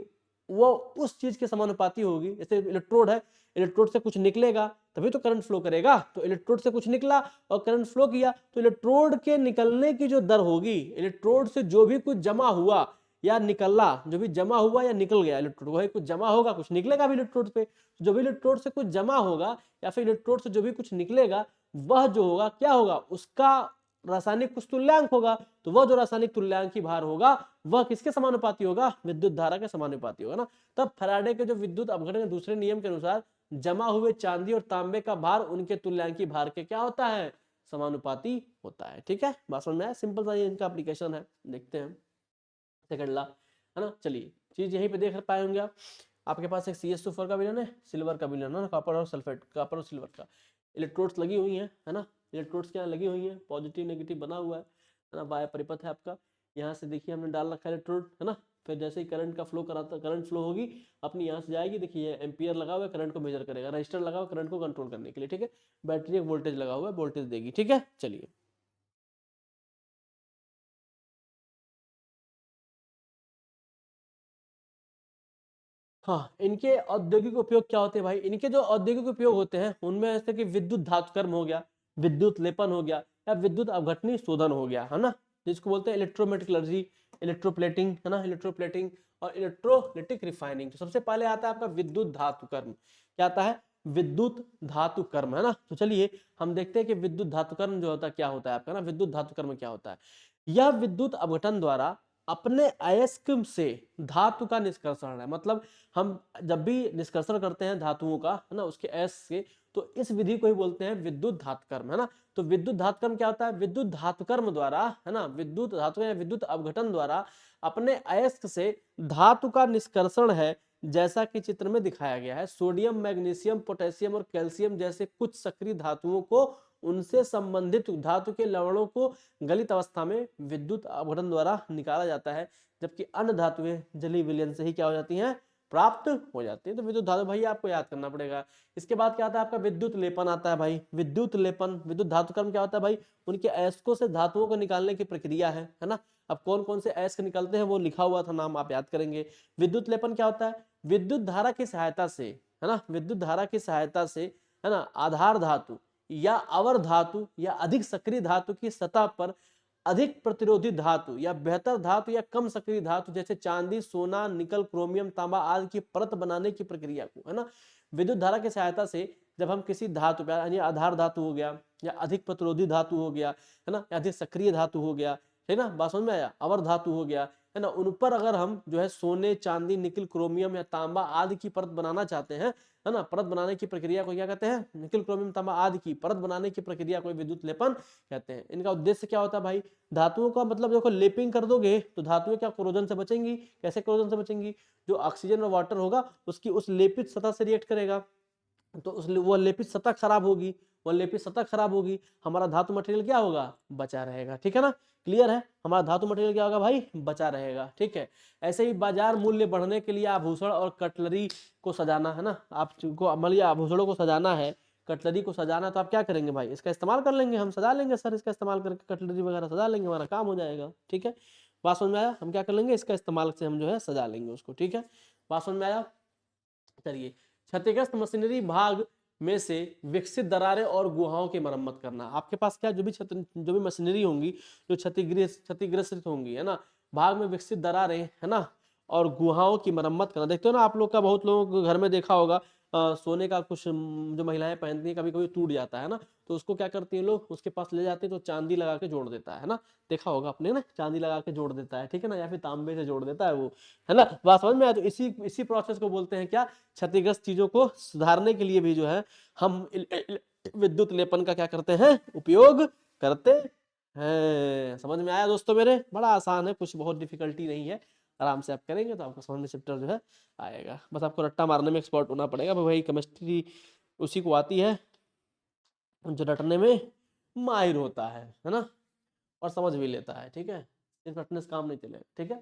वो उस चीज के समानुपाती होगी। जैसे इलेक्ट्रोड है, इलेक्ट्रोड से कुछ निकलेगा तभी तो करंट फ्लो करेगा, तो इलेक्ट्रोड से कुछ निकला और करंट फ्लो किया, तो इलेक्ट्रोड के निकलने की जो दर होगी, इलेक्ट्रोड से जो भी कुछ जमा हुआ या निकला, जो भी जमा हुआ या निकल गया इलेक्ट्रोड, वही कुछ जमा होगा कुछ निकलेगा भी इलेक्ट्रोड पे, जो भी इलेक्ट्रोड से कुछ जमा होगा या फिर इलेक्ट्रोड से जो भी कुछ निकलेगा, वह जो होगा क्या होगा, उसका रासायनिक कुछ तुल्यांक होगा, तो वह जो रासायनिक तुल्यांकी भार होगा वह किसके समानुपाती होगा, विद्युत धारा के समानुपाती होगा ना। तब फैराडे के जो विद्युत अपघटन के दूसरे नियम के अनुसार जमा हुए चांदी और तांबे का भार उनके तुल्यांकी भार के क्या होता है, समानुपाती होता है। ठीक है, बात समझ में आया, सिंपल सा ये इनका एप्लीकेशन है, देखते हैं सेकंड ला, है ना। चलिए चीज यहीं पे देख पाए होंगे आप, आपके पास एक CH2 का विलयन है, सिल्वर का विलयन है ना, कॉपर और सल्फेट, कॉपर और सिल्वर का, इलेक्ट्रोड्स लगी हुई हैं, है ना, इलेक्ट्रोड्स क्या लगी हुई हैं, पॉजिटिव नेगेटिव बना हुआ है ना, बाय परिपथ है आपका, यहाँ से देखिए हमने डाल रखा है इलेक्ट्रोड, है ना, फिर जैसे ही करंट का फ्लो कराता, करंट फ्लो होगी अपनी यहाँ से जाएगी, देखिए एम्पियर लगा हुआ है, करंट को मेजर करेगा, रजिस्टर लगा हुआ करंट को कंट्रोल करने के लिए, ठीक है, बैटरी एक वोल्टेज लगा हुआ है, वोल्टेज देगी, ठीक है। चलिए हाँ, इनके औद्योगिक उपयोग क्या होते हैं भाई, इनके जो औद्योगिक उपयोग होते हैं उनमें ऐसे कि विद्युत धातुकर्म हो गया, विद्युत लेपन हो गया, या विद्युत अपघटनी शोधन हो गया, है ना, जिसको बोलते हैं इलेक्ट्रोमेटिकलर्जी, इलेक्ट्रोप्लेटिंग, है ना, इलेक्ट्रोप्लेटिंग और इलेक्ट्रोलिटिक रिफाइनिंग। तो सबसे पहले आता है आपका विद्युत धातुकर्म, क्या आता है, विद्युत धातुकर्म, है ना। तो चलिए हम देखते हैं कि विद्युत धातुकर्म जो होता है क्या होता है आपका ना, विद्युत धातुकर्म क्या होता है। यह विद्युत अपघटन द्वारा अपने अयस्क से धातु का निष्कर्षण है, मतलब हम जब भी निष्कर्षण करते हैं धातुओं का, है ना, उसके अयस्क से, तो इस विधि को ही बोलते हैं विद्युत धातुकर्म, है ना। तो विद्युत धातुकर्म क्या होता है, विद्युत धातुकर्म द्वारा, है ना, विद्युत धातु या विद्युत अपघटन द्वारा अपने अयस्क से धातु का निष्कर्षण है, जैसा कि चित्र में दिखाया गया है। सोडियम, मैग्नीशियम, पोटेशियम और कैल्शियम जैसे कुछ सक्रिय धातुओं को उनसे संबंधित धातु के लवणों को गलित अवस्था में विद्युत अपघटन द्वारा निकाला जाता है, जबकि अन्य धातुएं जलीय विलयन से ही क्या हो जाती हैं, प्राप्त हो जाती है। तो विद्युत धातु भाई आपको याद करना पड़ेगा। इसके बाद क्या आता है आपका विद्युत लेपन आता है भाई, विद्युत लेपन, विद्युत धातुकर्म क्या होता है भाई, उनके अयस्कों से धातुओं को निकालने की प्रक्रिया है ना। अब कौन कौन से अयस्क निकलते हैं वो लिखा हुआ था, नाम आप याद करेंगे। विद्युत लेपन क्या होता है, विद्युत धारा की सहायता से, है ना, विद्युत धारा की सहायता से, है ना, आधार धातु या अवर धातु या अधिक सक्रिय धातु की सतह पर अधिक प्रतिरोधी धातु या बेहतर धातु या कम सक्रिय धातु जैसे चांदी, सोना, निकल, क्रोमियम, तांबा आदि की परत बनाने की प्रक्रिया को, है ना, विद्युत धारा की सहायता से जब हम किसी धातु पे, यानी आधार धातु हो गया या अधिक प्रतिरोधी धातु हो गया, है ना, या अधिक सक्रिय धातु हो गया, है ना, बात समझ में आया, अवर धातु हो गया, है ना, उन पर अगर हम जो है सोने, चांदी, निकल, क्रोमियम या तांबा आदि की परत बनाना चाहते हैं, है ना, परत बनाने की प्रक्रिया को क्या कहते हैं, निकल, क्रोमियम, तांबा आदि की परत बनाने की प्रक्रिया को विद्युत लेपन कहते हैं। इनका उद्देश्य क्या होता है भाई, धातुओं का मतलब देखो लेपिंग कर दोगे तो धातुएं क्या कोरोजन से बचेंगी, कैसे कोरोजन से बचेंगी, जो ऑक्सीजन और वाटर होगा उसकी उस लेपित सतह से रिएक्ट करेगा, तो उस वो लेपित सतह खराब होगी, वो लेपित सतह खराब होगी, हमारा धातु मटेरियल क्या होगा, बचा रहेगा। ठीक है ना, क्लियर है, हमारा धातु मटेरियल क्या होगा भाई, बचा रहेगा। ठीक है, ऐसे ही बाजार मूल्य बढ़ने के लिए आभूषण और कटलरी को सजाना, है ना, आपको मान लिया आभूषणों को सजाना है, कटलरी को सजाना, तो आप क्या करेंगे भाई, इसका इस्तेमाल कर लेंगे, हम सजा लेंगे सर, इसका इस्तेमाल करके कटलरी वगैरह सजा लेंगे, हमारा काम हो जाएगा। ठीक है, बात समझ में आया, हम क्या कर लेंगे, इसका इस्तेमाल से हम जो है सजा लेंगे उसको। ठीक है, बात समझ में आया। चलिए, क्षतिग्रस्त मशीनरी भाग में से विकसित दरारें और गुहाओं की मरम्मत करना। आपके पास क्या जो भी मशीनरी होंगी जो क्षतिग्रस्त होंगी, है ना, भाग में विकसित दरारें, है ना, और गुहाओं की मरम्मत करना। देखते हो ना आप लोग का, बहुत लोगों को घर में देखा होगा, सोने का कुछ जो महिलाएं पहनती हैं कभी कभी टूट जाता है ना, तो उसको क्या करती हैं लोग, उसके पास ले जाते हैं तो चांदी लगा के जोड़ देता है ना, देखा होगा आपने ना, चांदी लगा के जोड़ देता है, ठीक है ना, या फिर तांबे से जोड़ देता है वो, है ना, बात समझ में आया। तो इसी प्रोसेस को बोलते हैं क्या, क्षतिग्रस्त चीजों को सुधारने के लिए भी जो है हम विद्युत लेपन का क्या करते हैं, उपयोग करते हैं। समझ में आया दोस्तों मेरे, बड़ा आसान है, कुछ बहुत डिफिकल्टी नहीं है, आराम से आप करेंगे तो आपको समझ में चैप्टर जो है आएगा। बस आपको रट्टा मारने में एक्सपर्ट होना पड़ेगा भाई, केमिस्ट्री उसी को आती है जो रटने में माहिर होता है ना, और समझ भी लेता है। ठीक है, सिर्फ रटने से काम नहीं चलेगा। ठीक है,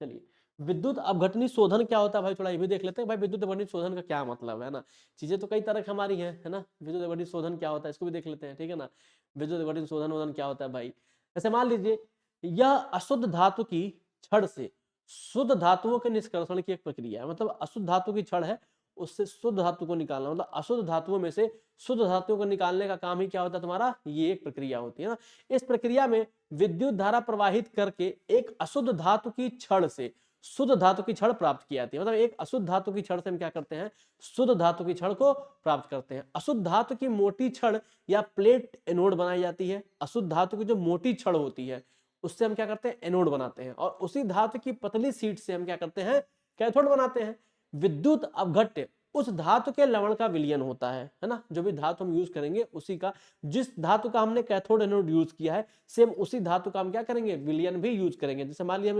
चलिए विद्युत अपघटनी शोधन क्या होता है भाई, थोड़ा ये भी देख लेते हैं भाई, विद्युत अपघटनी शोधन का क्या मतलब है ना। चीजें तो कई तरह की हमारी है ना। विद्युत अपघटनी शोधन क्या होता है इसको भी देख लेते हैं, ठीक है ना। विद्युत अपघटनी शोधन वोधन क्या होता है भाई, जैसे मान लीजिए यह अशुद्ध धातु की छड़ से शुद्ध धातुओं के निष्कर्षण की एक प्रक्रिया है। मतलब अशुद्ध धातु की छड़ है, उससे शुद्ध धातु को निकालना, मतलब अशुद्ध धातुओं में से शुद्ध धातुओं को निकालने का काम ही क्या होता है तुम्हारा, ये एक प्रक्रिया होती है ना। इस प्रक्रिया में विद्युत धारा प्रवाहित करके एक अशुद्ध धातु की छड़ से शुद्ध धातु की छड़ प्राप्त की जाती है। मतलब एक अशुद्ध धातु की छड़ से हम क्या करते हैं, शुद्ध धातु की छड़ को प्राप्त करते हैं। अशुद्ध धातु की मोटी छड़ या प्लेट एनोड बनाई जाती है। अशुद्ध धातु की जो मोटी छड़ होती है उससे हम क्या करते हैं, एनोड बनाते हैं। और उसी धातु की पतली शीट से हम क्या करते हैं, कैथोड बनाते हैं। विद्युत अपघट्य उस धातु के लवण का विलयन होता है ना। जो भी धातु हम यूज करेंगे उसी का, जिस धातु का हमने कैथोड एनोड यूज किया है सेम उसी धातु का हम क्या करेंगे, विलयन भी यूज करेंगे। जैसे मान लिया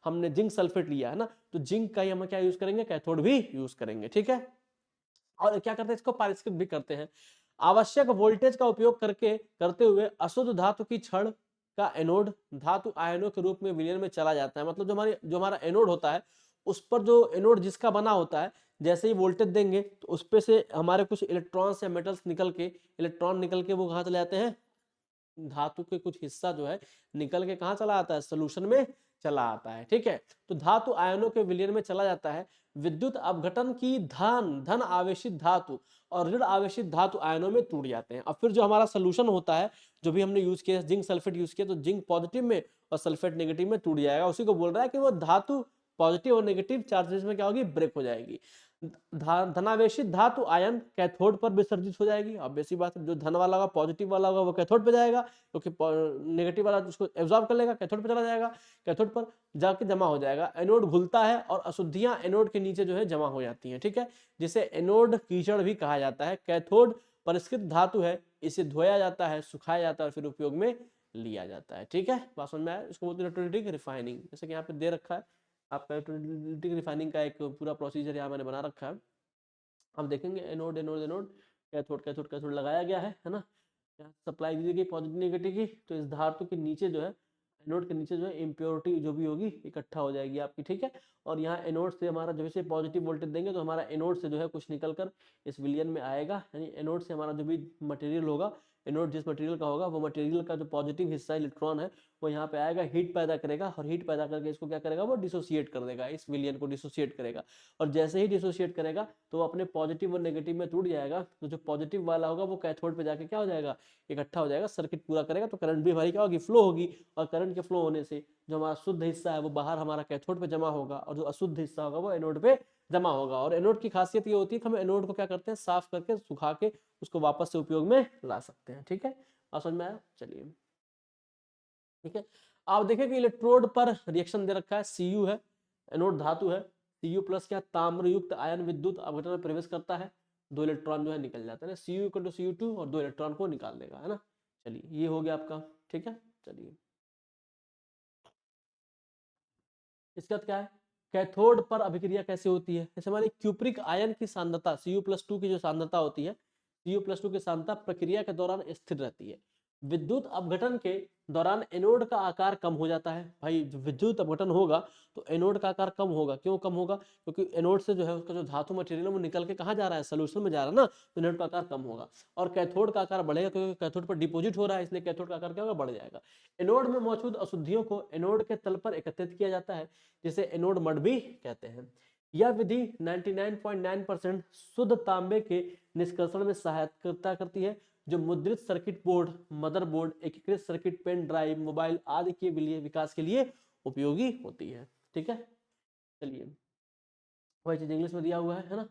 हमने जिंक सल्फेट लिया है ना, तो जिंक का ही हम क्या यूज करेंगे, कैथोड भी यूज करेंगे, ठीक है। और क्या करते हैं, इसको पारिष्कृत भी करते हैं। आवश्यक वोल्टेज का उपयोग करते हुए अशुद्ध धातु की छड़ का एनोड धातु आयनों के रूप में विलयन में चला जाता है। मतलब जो हमारा एनोड होता है उस पर जो एनोड जिसका बना होता है, जैसे ही वोल्टेज देंगे तो उस पे से हमारे कुछ इलेक्ट्रॉन्स या मेटल्स इलेक्ट्रॉन निकल के वो कहाँ चले जाते हैं, धातु के कुछ हिस्सा जो है निकल के कहाँ चला आता है, सोल्यूशन में चला आता है, ठीक है। तो धातु आयनों के विलयन में चला जाता है। विद्युत अपघटन की धन आवेशित धातु और ऋण आवेशित धातु आयनों में टूट जाते हैं। अब फिर जो हमारा सोल्यूशन होता है, जो भी हमने यूज किया, जिंक सल्फेट यूज किया, तो जिंक पॉजिटिव में और सल्फेट नेगेटिव में टूट जाएगा। उसी को बोल रहा है कि वो धातु पॉजिटिव और नेगेटिव चार्जेस में क्या होगी, ब्रेक हो जाएगी। धनावेशित धातु आयन कैथोड पर विसर्जित हो जाएगी। अब बेसी बात है, जो धन वाला होगा पॉजिटिव वाला होगा वो कैथोड पे जाएगा, क्योंकि नेगेटिव वाला उसको एब्जॉर्ब कर लेगा, कैथोड पे चला जाएगा, कैथोड पर जाके जमा हो जाएगा। एनोड घुलता है और अशुद्धियां एनोड के नीचे जो है जमा हो जाती हैं, ठीक है, जिसे एनोड कीचड़ भी कहा जाता है। कैथोड परिष्कृत धातु है, इसे धोया जाता है, सुखाया जाता है और फिर उपयोग में लिया जाता है, ठीक है। बात समझ में आया। इसको बोलते हैं इलेक्ट्रोलाइटिक रिफाइनिंग। जैसे कि यहाँ पे दे रखा है आपका इलेक्ट्रोलाइटिक रिफाइनिंग का एक पूरा प्रोसीजर यहाँ मैंने बना रखा है। हम देखेंगे anode anode anode cathode cathode cathode लगाया गया है ना। सप्लाई दी गई पॉजिटिव नेगेटिव की, तो इस धातु के नीचे जो है, एनोड के नीचे जो है इम्प्योरिटी जो भी होगी इकट्ठा हो जाएगी आपकी, ठीक है। और यहाँ एनोड से हमारा जैसे पॉजिटिव वोल्टेज देंगे तो हमारा एनोड से जो है कुछ निकल कर इस विलियन में आएगा। यानी एनोड से हमारा जो भी मटेरियल होगा, एनोड जिस मटेरियल का होगा वो मटेरियल का जो पॉजिटिव हिस्सा इलेक्ट्रॉन है वो यहाँ पे आएगा, हीट पैदा करेगा और हीट पैदा करके इसको क्या करेगा, वो डिसोसिएट कर देगा, इस विलियन को डिसोसिएट करेगा। और जैसे ही डिसोसिएट करेगा तो वो अपने पॉजिटिव और नेगेटिव में टूट जाएगा। तो जो पॉजिटिव वाला होगा वो कैथोड पे जाके क्या हो जाएगा, इकट्ठा हो जाएगा, सर्किट पूरा करेगा। तो करंट भी हमारी क्या होगी, फ्लो होगी। और करंट के फ्लो होने से जो हमारा शुद्ध हिस्सा है वो बाहर हमारा कैथोड पे जमा होगा और जो अशुद्ध हिस्सा होगा वो एनोड पे जमा होगा। और एनोड की खासियत ये होती है कि हम एनोड को क्या करते हैं, साफ करके सुखा के उसको वापस से उपयोग में ला सकते हैं, ठीक है। आप समझ में आया, चलिए ठीक है। आप देखें कि इलेक्ट्रोड पर रिएक्शन दे रखा है, Cu है, एनोड धातु है, Cu प्लस क्या, ताम्र युक्त आयन विद्युत अपघटन में प्रवेश करता है, 2 इलेक्ट्रॉन जो है निकल जाते हैं ना, Cu और 2 इलेक्ट्रॉन को निकाल देगा, है ना। चलिए ये हो गया आपका, ठीक है। चलिए इसके बाद क्या है, कैथोड पर अभिक्रिया कैसे होती है। जैसे हमारी क्यूप्रिक आयन की सांद्रता Cu+2 की जो सांद्रता होती है, Cu+2 की सांद्रता प्रक्रिया के दौरान स्थिर रहती है। विद्युत अपघटन के दौरान एनोड का आकार कम हो जाता है। भाई जब विद्युत अपघटन होगा तो एनोड का आकार कम होगा। क्यों कम होगा, क्योंकि एनोड से जो है उसका जो धातु मटेरियल है वो निकल के कहाँ जा रहा है, सोल्यूशन में जा रहा है ना, तो एनोड का आकार कम होगा। और कैथोड का आकार बढ़ेगा क्योंकि कैथोड पर डिपोजिट हो रहा है, इसलिए कैथोड का आकार क्या होगा, बढ़ जाएगा। एनोड में मौजूद अशुद्धियों को एनोड के तल पर एकत्रित किया जाता है, जिसे एनोड मड भी कहते हैं। यह विधि 99.9% शुद्ध तांबे के निष्कर्षण में सहायता करती है, जो मुद्रित सर्किट बोर्ड, मदरबोर्ड, एकीकृत सर्किट, पेन ड्राइव, मोबाइल आदि के लिए विकास के लिए उपयोगी होती है, ठीक है। चलिए वही चीज इंग्लिश में दिया हुआ है ना।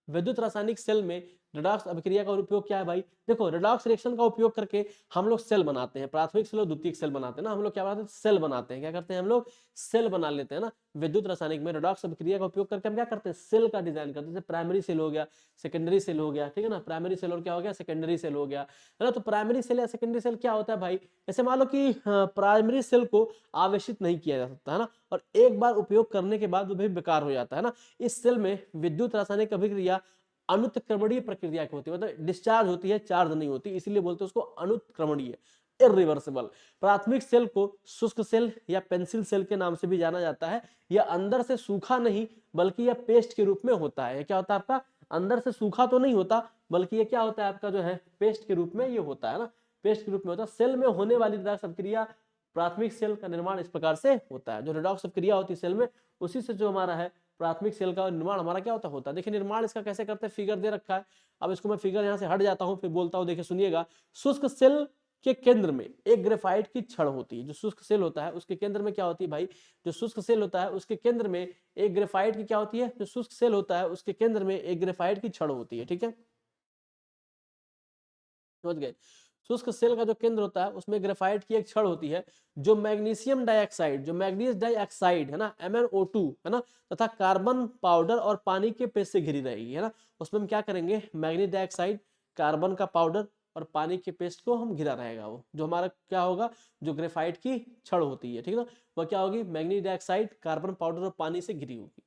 विद्युत रासायनिक सेल में रेडॉक्स अभिक्रिया का उपयोग क्या है भाई, देखो रेडॉक्स रिएक्शन का उपयोग करके हम लोग सेल बनाते हैं, प्राथमिक सेल और द्वितीयक सेल बनाते हैं ना। हम लोग क्या बनाते हैं, सेल बनाते हैं, क्या करते हैं हम लोग, सेल बना लेते हैं ना। विद्युत रासायनिक में रेडॉक्स अभिक्रिया का उपयोग करके हम क्या करते हैं, सेल का डिजाइन करते हैं। जैसे प्राइमरी सेल हो गया, सेकेंडरी सेल हो गया, ठीक है ना। प्राइमरी सेल और क्या हो गया, सेकेंडरी सेल हो गया, है ना। तो प्राइमरी सेल या सेकेंडरी सेल क्या होता है भाई, ऐसे मान लो कि प्राइमरी सेल को आवेशित नहीं किया जा सकता है ना, और एक बार उपयोग करने के बाद वो भी बेकार हो जाता है ना। इस सेल में विद्युत रासायनिक अभिक्रिया अनुत्क्रमणीय प्रक्रिया की होती है, मतलब डिस्चार्ज होती है, चार्ज नहीं होती, इसीलिए बोलते हैं उसको अनुत्क्रमणीय। इरिवर्सिबल। प्राथमिक सेल को शुष्क सेल या पेंसिल सेल के नाम से भी जाना जाता है। यह अंदर से सूखा नहीं बल्कि यह पेस्ट के रूप में होता है। क्या होता है आपका, अंदर से सूखा तो नहीं होता बल्कि ये क्या होता है आपका जो है पेस्ट के रूप में ये होता है ना, पेस्ट के रूप में होता है। सेल में होने वाली रिडॉक्स अभिक्रिया, प्राथमिक सेल का निर्माण इस प्रकार से होता है। जो रिडॉक्स अभिक्रिया होती है सेल में, उसी से जो हमारा है प्राथमिक सेल का निर्माण हमारा क्या होता है। देखिए निर्माण इसका कैसे करते हैं, फिगर दे रखा है। अब इसको मैं फिगर यहाँ से हट जाता हूँ फिर बोलता हूँ, देखिए सुनिएगा। शुष्क सेल के केंद्र में एक ग्रेफाइट की छड़ होती है। जो शुष्क सेल होता है उसके केंद्र में क्या होती है भाई, जो शुष्क सेल होता है उसके केंद्र में एक ग्रेफाइट की क्या होती है, जो शुष्क सेल होता है उसके केंद्र में एक ग्रेफाइट की छड़ होती है। ठीक है, समझ गए। शुष्क सेल का जो केंद्र होता है उसमें ग्रेफाइट की एक छड़ होती है जो मैग्नीशियम डाइऑक्साइड, जो मैग्नीज डाइऑक्साइड है ना, MnO2 है ना, तथा कार्बन पाउडर और पानी के पेस्ट से घिरी रहेगी है ना। उसमें हम क्या करेंगे, मैग्नीज डाइऑक्साइड, कार्बन का पाउडर और पानी के पेस्ट को हम घिरा रहेगा। वो जो हमारा क्या होगा, जो ग्रेफाइट की छड़ होती है, ठीक है ना, वह क्या होगी, मैग्नीज डाइऑक्साइड, कार्बन पाउडर और पानी से घिरी होगी।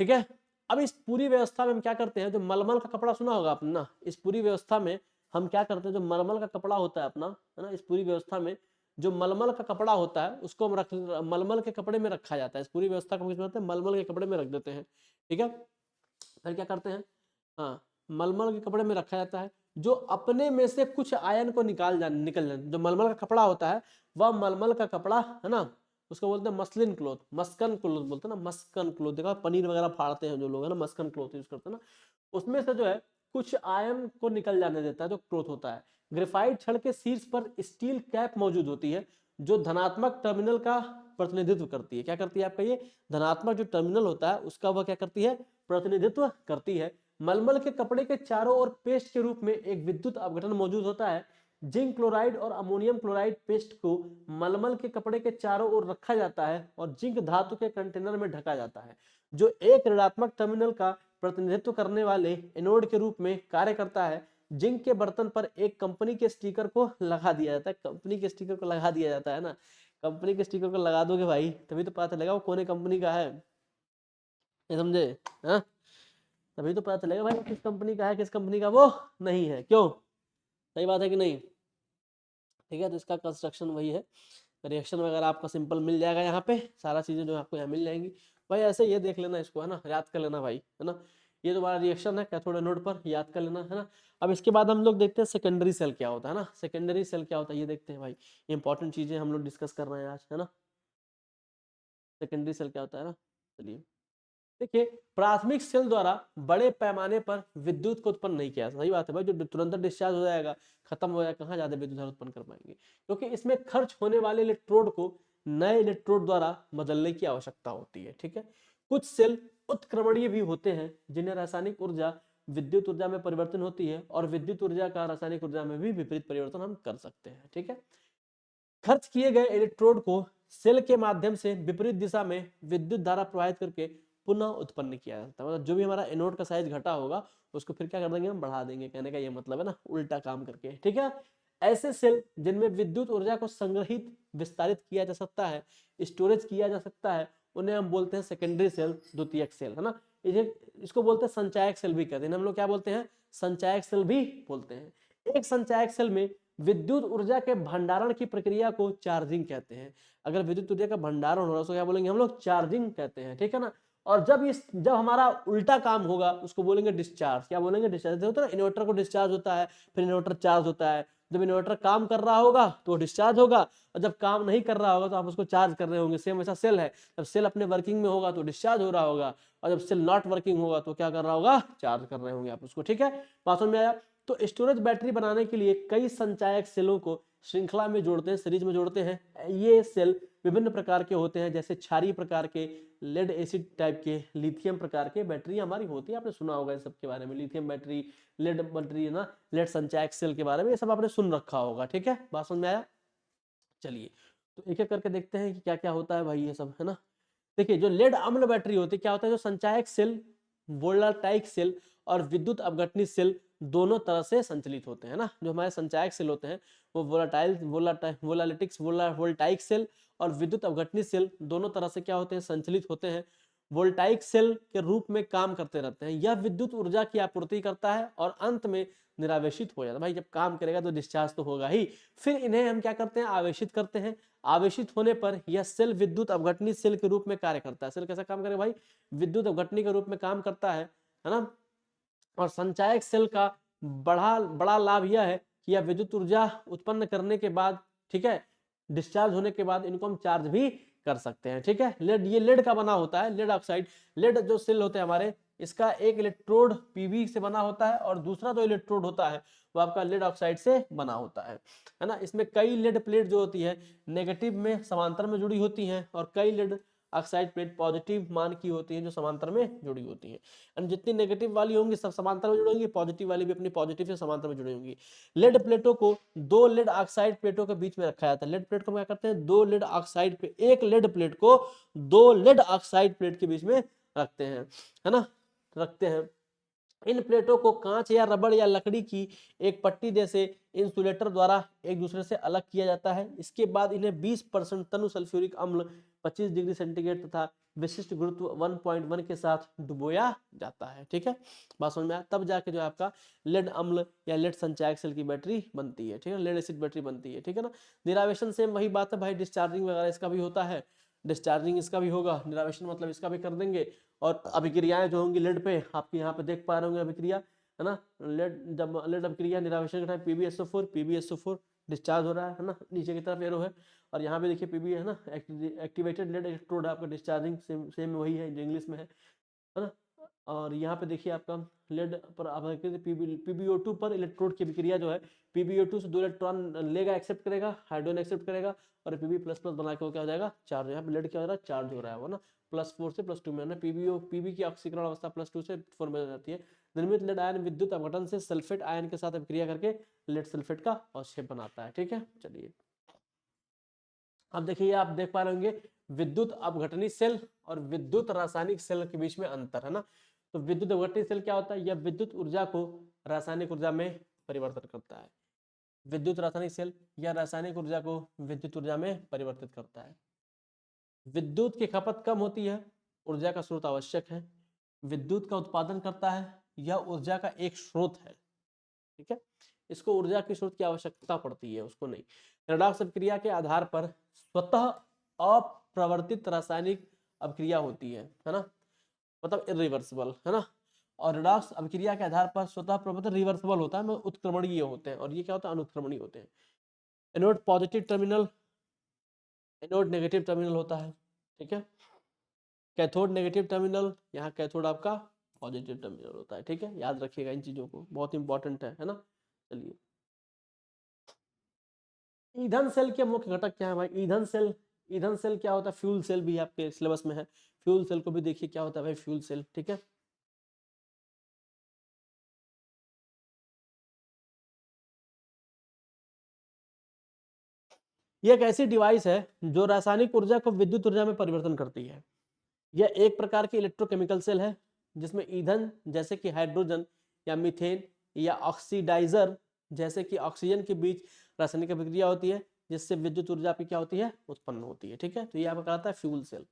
ठीक है, अब इस पूरी व्यवस्था में हम क्या करते हैं, जो मलमल का कपड़ा सुना होगा आपने ना, इस पूरी व्यवस्था में हम क्या करते हैं, जो मलमल का कपड़ा होता है अपना है ना, इस पूरी व्यवस्था में जो मलमल का कपड़ा होता है उसको हम रख, मलमल के कपड़े में रखा जाता है। इस पूरी व्यवस्था को हम किस में रखते हैं, मलमल के कपड़े में रख देते हैं। ठीक है, फिर क्या करते हैं, हाँ, मलमल के कपड़े में रखा जाता है। जो अपने में से कुछ आयन को निकल जाए, जो मलमल का कपड़ा होता है वह मलमल का कपड़ा है ना, उसको बोलते हैं मसलिन क्लोथ, मस्कन क्लोथ बोलते हैं ना, मस्कन क्लोथ। देखा पनीर वगैरह फाड़ते हैं जो लोग है ना, मस्कन क्लोथ यूज करते हैं ना, उसमें से जो है कुछ आयन को निकल जाने देता है, जो क्लोथ होता है। ग्रेफाइट छड़ के शीर्ष पर स्टील कैप मौजूद होती है जो धनात्मक टर्मिनल का प्रतिनिधित्व करती है। क्या करती है आपका, ये धनात्मक जो टर्मिनल होता है उसका वह क्या करती है, प्रतिनिधित्व करती है। मलमल के कपड़े के चारों ओर पेस्ट के रूप में एक विद्युत अपघटन मौजूद होता है। जिंक क्लोराइड और अमोनियम क्लोराइड पेस्ट को मलमल के कपड़े के चारों ओर रखा जाता है और जिंक धातु के कंटेनर में ढका जाता है, जो एक ऋणात्मक टर्मिनल का प्रतिनिधित्व करने वाले एनोड के रूप में कार्य करता है। जिंक के बर्तन पर एक कंपनी के स्टिकर को लगा दिया जाता है, कंपनी के स्टिकर को लगा दिया जाता है ना, कंपनी के स्टिकर को लगा दोगे भाई तभी तो पता चलेगा वो कौन कंपनी का है, ये समझे, हाँ, तभी तो पता चलेगा भाई किस कंपनी का है किस कंपनी का वो नहीं है। क्यों, सही बात है कि नहीं। ठीक है, तो इसका कंस्ट्रक्शन वही है, रिएक्शन वगैरह आपका सिंपल मिल जाएगा यहाँ पे, सारा चीजें जो आपको यहाँ मिल जाएंगी भाई। ऐसे ये देख लेना इसको है ना, याद कर लेना भाई है ना, ये तुम्हारा रिएक्शन है कैथोड एनोड पर, याद कर लेना है ना। अब इसके बाद हम लोग देखते हैं सेकेंडरी सेल क्या होता है ना, सेकेंडरी सेल क्या होता है ये देखते हैं भाई, इंपॉर्टेंट चीजें हम लोग डिस्कस कर रहे हैं आज है ना। सेकेंडरी सेल क्या होता है ना, चलिए देखिए, प्राथमिक सेल द्वारा बड़े पैमाने पर विद्युत को उत्पन्न नहीं किया। सही बात है भाई, जो तुरंत डिस्चार्ज हो जाएगा, खत्म हो जाएगा, कहाँ ज्यादा विद्युत उत्पन्न कर पाएंगे, क्योंकि इसमें खर्च होने वाले इलेक्ट्रोड को नए इलेक्ट्रोड द्वारा बदलने की आवश्यकता होती है। ठीक है, कुछ सेल उत्क्रमणीय भी होते हैं जिन्हें रासायनिक ऊर्जा विद्युत ऊर्जा में परिवर्तन होती है और विद्युत ऊर्जा का रासायनिक ऊर्जा में भी विपरीत परिवर्तन हम कर सकते हैं। ठीक है, खर्च किए गए इलेक्ट्रोड को सेल के माध्यम से विपरीत दिशा में विद्युत धारा प्रवाहित करके पुनः उत्पन्न किया जाता है। मतलब जो भी हमारा एनोड का साइज घटा होगा उसको फिर क्या कर देंगे, हम बढ़ा देंगे, कहने का ये मतलब है ना, उल्टा काम करके। ठीक है, ऐसे सेल जिनमें विद्युत ऊर्जा को संग्रहित विस्तारित किया जा सकता है, स्टोरेज किया जा सकता है, उन्हें हम बोलते हैं सेकेंडरी सेल, द्वितीयक सेल है ना। इसको बोलते हैं संचायक सेल भी कहते हैं, हम लोग क्या बोलते हैं, संचायक सेल भी बोलते हैं। एक संचायक सेल में विद्युत ऊर्जा के भंडारण की प्रक्रिया को चार्जिंग कहते हैं। अगर विद्युत ऊर्जा का भंडारण हो रहा है उसको क्या बोलेंगे हम लोग, चार्जिंग कहते हैं। ठीक है ना, और जब हमारा उल्टा काम होगा उसको बोलेंगे डिस्चार्ज। क्या बोलेंगे, डिस्चार्ज। होता है ना, इन्वर्टर को डिस्चार्ज होता है, फिर इन्वर्टर चार्ज होता है। जब इन्वर्टर काम कर रहा होगा तो डिस्चार्ज होगा, और जब काम नहीं कर रहा होगा तो आप उसको चार्ज कर रहे होंगे। सेम ऐसा सेल है, जब सेल अपने वर्किंग में होगा तो डिस्चार्ज हो रहा होगा, और जब सेल नॉट वर्किंग होगा तो क्या कर रहा होगा, चार्ज कर रहे होंगे आप उसको। ठीक है, बात समझ में आया। तो स्टोरेज बैटरी बनाने के लिए कई संचायक सेलों को श्रृंखला में जोड़ते हैं, सीरीज में जोड़ते हैं। ये सेल विभिन्न प्रकार के होते हैं, जैसे क्षारीय प्रकार के, लेड एसिड टाइप के, लिथियम प्रकार के बैटरी हमारी होती है। आपने सुना होगा इन सब के बारे में, लिथियम बैटरी, लेड बैटरी है ना, लेड संचायक सेल के बारे में ये सब आपने सुन रखा होगा। ठीक है, बात समझ में आया। चलिए तो एक एक करके देखते हैं कि क्या क्या होता है भाई ये सब है ना। देखिए, जो लेड अम्ल बैटरी होती है, क्या होता है, जो संचायक सेल, वोल्टाइक सेल और विद्युत अपघटनी सेल दोनों तरह से संचालित होते हैं ना। जो हमारे संचायक सेल होते हैं वो वोल्टाइक सेल और विद्युत अपघटनी सेल दोनों तरह से क्या होते हैं, संचालित होते हैं। वोल्टाइक सेल के रूप में काम करते रहते हैं, यह विद्युत ऊर्जा की आपूर्ति करता है और अंत में निरावेशित हो जाता है। भाई जब काम करेगा तो डिस्चार्ज तो होगा ही। फिर इन्हें हम क्या करते हैं, आवेशित करते हैं। आवेशित होने पर यह सेल विद्युत अपघटनी सेल के रूप में कार्य करता है। सेल कैसा काम करेगा भाई, विद्युत अपघटनी के रूप में काम करता है ना। और संचायक सेल का बड़ा बड़ा लाभ यह है कि यह विद्युत ऊर्जा उत्पन्न करने के बाद, ठीक है, डिस्चार्ज होने के बाद इनको हम चार्ज भी कर सकते हैं। ठीक है, लेड, ये लेड का बना होता है, लेड ऑक्साइड। लेड जो सेल होते हैं हमारे, इसका एक इलेक्ट्रोड पीबी से बना होता है और दूसरा जो इलेक्ट्रोड होता है वो आपका लेड ऑक्साइड से बना होता है ना। इसमें कई लेड प्लेट जो होती है नेगेटिव में समांतर में जुड़ी होती हैं और कई लेड ऑक्साइड प्लेट पॉजिटिव मान की होती है जो समांतर में जुड़ी होती है। एंड जितनी नेगेटिव वाली होंगी सब समांतर में जुड़ेंगी, पॉजिटिव वाली भी अपनी पॉजिटिव से समांतर में जुड़ी होंगी। लेड प्लेटों को दो लेड ऑक्साइड प्लेटों के बीच में रखा जाता है। लेड प्लेट को क्या करते हैं, दो लेड ऑक्साइड पे, एक लेड प्लेट को दो लेड ऑक्साइड प्लेट के बीच में रखते हैं, है ना, रखते हैं। इन प्लेटों को कांच या रबड़ या लकड़ी की एक पट्टी जैसे इंसुलेटर द्वारा एक दूसरे से अलग किया जाता है। इसके बाद इन्हें 20% तनु सल्फ्यूरिक अम्ल 25 डिग्री सेंटीग्रेड तथा विशिष्ट गुरुत्व 1.1 के साथ डुबोया जाता है। ठीक है, बात समझ में आया, तब जाके जो है आपका लेड अम्ल या लेड संचायक सेल की बैटरी बनती है। ठीक है, लेड एसिड बैटरी बनती है। ठीक है ना। निरावेशन सेम वही बात है भाई, डिस्चार्जिंग वगैरह इसका भी होता है, डिस्चार्जिंग इसका भी होगा, निरावेशन मतलब इसका भी कर देंगे। और अभिक्रियाएं जो होंगी लेड पे, आपके यहाँ पे देख पा रहे होंगे अभिक्रिया, है ना। लेड, जब लेड अभिक्रिया निरावेशन के टाइम PbSO4 डिस्चार्ज हो रहा है ना, नीचे की तरफ एरो है। और यहाँ पे देखिए पीबी है ना, एक्टिवेटेड लेड इलेक्ट्रोड है आपका, डिस्चार्जिंग सेम वही है जो इंग्लिश में है ना। और यहाँ पे देखिए आपका लेड पर PbO2 पर इलेक्ट्रोड की अभिक्रिया जो है, PbO2 से 2 इलेक्ट्रॉन लेगा, एक्सेप्ट करेगा, हाइड्रोजन एक्सेप्ट करेगा और Pb++ बना के वो क्या हो जाएगा, चार्ज। यहाँ पे लेड क्या हो रहा है, चार्ज हो रहा है वो ना, +4 से +2 में, पीबी की ऑक्सीकरण अवस्था +2 से 4 में हो जाती है। निर्मित लेड आयन विद्युत अपघटन से सल्फेट आयन के साथ अभिक्रिया करके लेड सल्फेट का अवक्षेप बनाता है। ठीक है, चलिए अब देखिए, आप देख पा रहे होंगे विद्युत अपघटनी सेल और विद्युत रासायनिक सेल के बीच में अंतर है ना। तो विद्युत अपघटनी सेल क्या होता है, यह विद्युत ऊर्जा को रासायनिक ऊर्जा में परिवर्तित करता है। विद्युत रासायनिक सेल या रासायनिक ऊर्जा को विद्युत ऊर्जा में परिवर्तित करता है। विद्युत की खपत कम होती है, ऊर्जा का स्रोत आवश्यक है। विद्युत का उत्पादन करता है, यह ऊर्जा का एक स्रोत है। ठीक है, इसको ऊर्जा के स्रोत की आवश्यकता पड़ती है, उसको नहीं। रेडॉक्स अभिक्रिया के आधार पर स्वतः अप्रवर्तित रासायनिक अभिक्रिया होती है ना, मतलब इरिवर्सिबल, है ना। और रेडॉक्स अभिक्रिया के आधार पर स्वतः प्रवर्तित रिवर्सिबल होता है, मतलब उत्क्रमणीय होते हैं। और ये क्या होता है, अनुत्क्रमणीय होते हैं। Anode positive terminal, anode negative terminal होता है। ठीक है, कैथोड नेगेटिव टर्मिनल, यहाँ कैथोड आपका पॉजिटिव टर्मिनल होता है। ठीक है, याद रखिएगा इन चीजों को, बहुत इंपॉर्टेंट है ना। चलिए, ईंधन सेल के मुख्य घटक क्या है भाई, ईंधन सेल, ईंधन सेल क्या होता है, फ्यूल सेल भी आपके सिलेबस में है। फ्यूल सेल को भी देखिए क्या होता है भाई, फ्यूल सेल। ठीक है, यह एक ऐसी डिवाइस है जो रासायनिक ऊर्जा को विद्युत ऊर्जा में परिवर्तन करती है। यह एक प्रकार की इलेक्ट्रोकेमिकल सेल है जिसमें ईंधन जैसे कि हाइड्रोजन या मीथेन या ऑक्सीडाइजर जैसे कि ऑक्सीजन के बीच रासायनिक अभिक्रिया होती है जिससे विद्युत ऊर्जा की क्या होती है, उत्पन्न होती है। ठीक है, तो ये आपका कहलाता है फ्यूल सेल।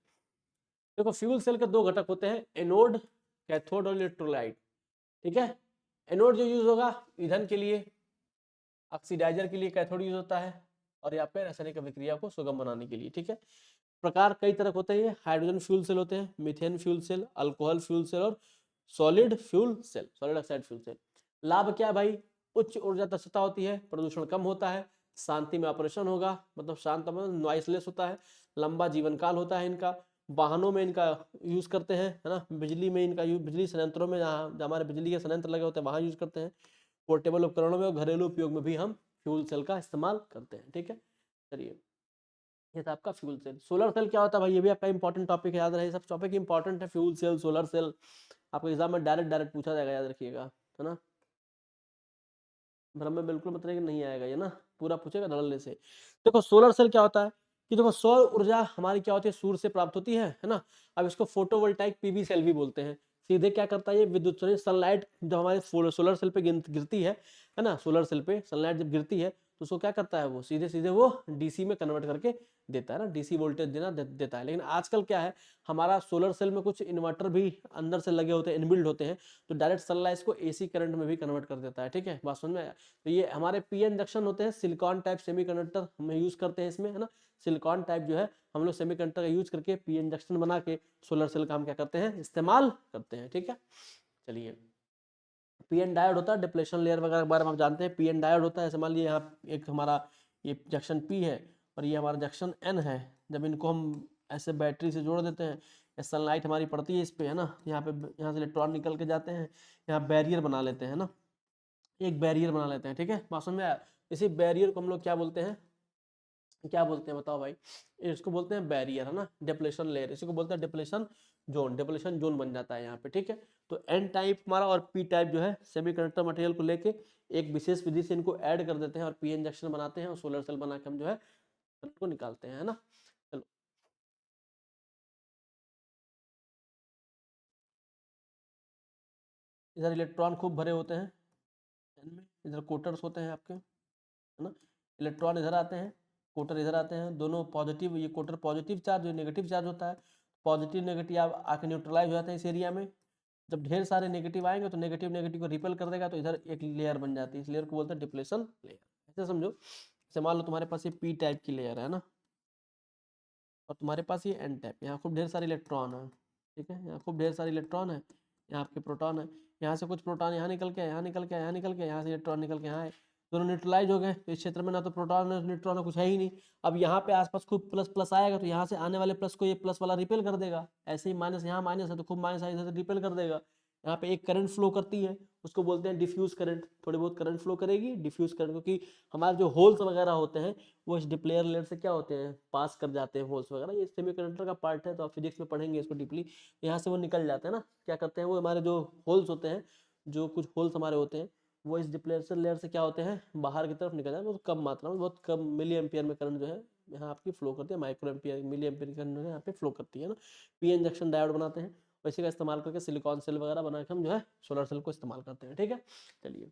देखो, फ्यूल सेल के दो घटक होते हैं, एनोड, कैथोड और इलेक्ट्रोलाइट। ठीक है, एनोड जो यूज होगा ईंधन के लिए, ऑक्सीडाइजर के लिए कैथोड यूज होता है, और यहाँ पे रासायनिक अभिक्रिया को सुगम बनाने के लिए। ठीक है, प्रकार कई तरह होते हैं, हाइड्रोजन फ्यूल सेल होते हैं, methane fuel cell, alcohol fuel cell और solid fuel cell, solid oxide fuel cell. लाभ क्या है भाई, उच्च ऊर्जा दक्षता होती है, प्रदूषण कम होता है, शांति में ऑपरेशन होगा, मतलब शांत, मतलब नॉइसलेस होता है, लंबा जीवन काल होता है इनका, वाहनों में इनका यूज करते हैं, है ना, बिजली में इनका यूज, बिजली संयंत्रों में जहाँ हमारे बिजली के संयंत्र लगे होते हैं वहां यूज करते हैं, पोर्टेबल उपकरणों में और घरेलू उपयोग में भी हम फ्यूल सेल का इस्तेमाल करते हैं। ठीक है, चलिए, ये था आपका फ्यूल सेल। सोलर सेल क्या होता है भाई, ये भी आपका इंपॉर्टेंट टॉपिक है, याद रहे, सब टॉपिक इंपॉर्टेंट है। फ्यूल सेल, सोलर सेल, आपको एग्जाम में डायरेक्ट पूछा जाएगा, याद रखिएगा, है ना। भ्रम में बिल्कुल मत रहिए कि नहीं आएगा ये ना, पूरा पूछेगा धड़ल्ले से। देखो, सोलर सेल क्या होता है कि देखो, सौर ऊर्जा हमारी क्या होती है, सूर्य से प्राप्त होती है ना। अब इसको फोटोवोल्टाइक पीवी सेल भी बोलते हैं। सीधे क्या करता है ये, विद्युत सनलाइट जब हमारे सोलर सेल पे गिरती है ना, सोलर सेल पे सनलाइट जब गिरती है तो उसको क्या करता है, वो सीधे सीधे वो डीसी में कन्वर्ट करके देता है ना, डीसी वोल्टेज देता है। लेकिन आजकल क्या है, हमारा सोलर सेल में कुछ इन्वर्टर भी अंदर से लगे होते हैं, इनबिल्ड होते हैं, तो डायरेक्ट सनलाइट को एसी करंट में भी कन्वर्ट कर देता है। ठीक है, बात समझ में आया? तो ये हमारे पीएन जंक्शन होते हैं, सिलिकॉन टाइप सेमीकंडक्टर हम यूज करते हैं इसमें, है ना। सिलिकॉन टाइप जो है हम लोग सेमीकंडक्टर का यूज करके पीएन जंक्शन बना के सोलर सेल का हम क्या करते हैं, इस्तेमाल करते हैं। ठीक है, चलिए। पीएन डायोड होता है, डिप्लेशन लेयर वगैरह के बारे में आप जानते हैं। पीएन डायोड होता है, मान लीजिए यहाँ एक हमारा ये जंक्शन पी है और ये हमारा जंक्शन एन है। जब इनको हम ऐसे बैटरी से जोड़ देते हैं, सनलाइट हमारी पड़ती है इस पे, है ना, यहाँ पे, यहाँ से इलेक्ट्रॉन निकल के जाते हैं, यहाँ बैरियर बना लेते हैं ना, एक बैरियर बना लेते हैं। ठीक है, बात समझ में आया? इसी बैरियर को हम लोग क्या बोलते हैं, क्या बोलते हैं बताओ भाई? इसको बोलते हैं बैरियर, है ना, डिप्लेशन लेयर, इसी को बोलते हैं डिप्लेशन जोन। डिप्लेशन जोन बन जाता है यहाँ पे। ठीक है, तो एन टाइप हमारा और पी टाइप जो है सेमीकंडक्टर मटेरियल को लेके एक विशेष विधि से इनको ऐड कर देते हैं और पीएन जंक्शन बनाते हैं और सोलर सेल बना के हम जो है को निकालते हैं, है ना। चलो, इधर इलेक्ट्रॉन खूब भरे होते हैं एन में, इधर कोटर्स होते हैं आपके, है ना। इलेक्ट्रॉन इधर आते हैं, कोटर इधर आते हैं, दोनों पॉजिटिव, ये कोटर पॉजिटिव चार्ज, ये नेगेटिव चार्ज होता है। पॉजिटिव नेगेटिव आके न्यूट्रलाइज हो जाते हैं इस एरिया में। जब ढेर सारे नेगेटिव आएंगे तो नेगेटिव नेगेटिव को रिपेल कर देगा, तो इधर एक लेयर बन जाती है, इस लेयर को बोलते हैं डिप्लेशन लेयर। ऐसे समझो, जैसे मान लो तुम्हारे पास ये पी टाइप की लेयर है ना, और तुम्हारे पास ये एन टाइप, यहाँ खूब ढेर सारे इलेक्ट्रॉन है। ठीक है, यहाँ खूब ढेर सारे इलेक्ट्रॉन है, यहाँ आपके प्रोटॉन है, यहाँ से कुछ प्रोटॉन यहाँ निकल के, यहाँ निकल के, यहाँ निकल के, यहाँ से इलेक्ट्रॉन निकल के यहाँ है, दोनों न्यूट्रलाइज हो गए। तो इस क्षेत्र में ना तो प्रोटॉन है न्यूट्रॉन है, कुछ है ही नहीं। अब यहाँ पे आसपास खूब प्लस प्लस आएगा, तो यहाँ से आने वाले प्लस को ये प्लस वाला रिपेल कर देगा। ऐसे ही माइनस, यहाँ माइनस है तो खूब माइनस इधर से रिपेल कर देगा। यहाँ पे एक करंट फ्लो करती है, उसको बोलते हैं डिफ्यूज करंट, थोड़ी बहुत करंट फ्लो करेगी डिफ्यूज करंट, क्योंकि हमारे जो होल्स वगैरह होते हैं वो इस डिप्लेयर लेयर से क्या होते हैं, पास कर जाते हैं होल्स वगैरह। ये सेमीकंडक्टर का पार्ट है, तो आप फिजिक्स में पढ़ेंगे इसको डीपली। यहाँ से वो निकल जाते हैं ना, क्या करते हैं वो, हमारे जो होल्स होते हैं, जो कुछ होल्स हमारे होते हैं, वो इस डिप्लेयर लेयर से क्या होते हैं, बाहर की तरफ निकल जाते हैं। बहुत कम मात्रा में, बहुत कम मिली एम्पियर में करंट जो है यहाँ आपकी फ्लो करती है, micro ampere milli ampere current जो है यहाँ पे फ्लो करती है ना। पीएन जंक्शन डायोड बनाते हैं, और इसी का इस्तेमाल करके सिलिकॉन सेल वगैरह बना के हम जो है सोलर सेल को इस्तेमाल करते हैं। ठीक है, चलिए,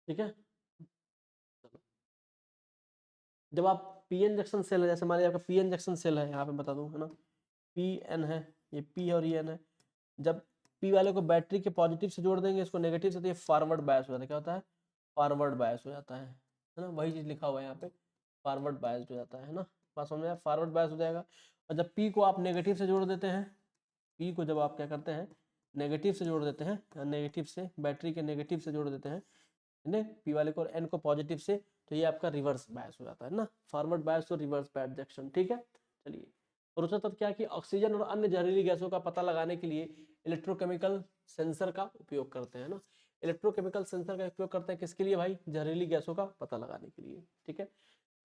ठीक है। जब आप पीएन जंक्शन सेल है, जैसे मान लीजिए आपका पीएन जंक्शन सेल है, यहाँ पे बता दूं, है ना, पी एन है, ये पी और ये एन है। जब पी वाले को बैटरी के पॉजिटिव से जोड़ देंगे, इसको नेगेटिव से, तो ये फॉरवर्ड बायस हो जाता है। क्या होता है? फॉरवर्ड बायस हो जाता है ना, वही चीज लिखा हुआ है यहाँ पे, फॉरवर्ड बायस हो जाता है ना। बात समझ में आया? फॉरवर्ड बायस हो जाएगा। और जब पी को आप नेगेटिव से जोड़ देते हैं, पी को जब आप क्या करते हैं, नेगेटिव से जोड़ देते हैं, नेगेटिव से, बैटरी के नेगेटिव से जोड़ देते हैं, है पी वाले को, एन को पॉजिटिव से, तो ये आपका रिवर्स बायस हो जाता है ना, फॉरवर्ड बायस और रिवर्स बायस जंक्शन। ठीक है, चलिए। और उसका तब क्या कि ऑक्सीजन और अन्य जहरीली गैसों का पता लगाने के लिए इलेक्ट्रोकेमिकल सेंसर का उपयोग करते हैं ना। इलेक्ट्रोकेमिकल सेंसर का उपयोग करते हैं किसके लिए भाई? जहरीली गैसों का पता लगाने के लिए। ठीक है,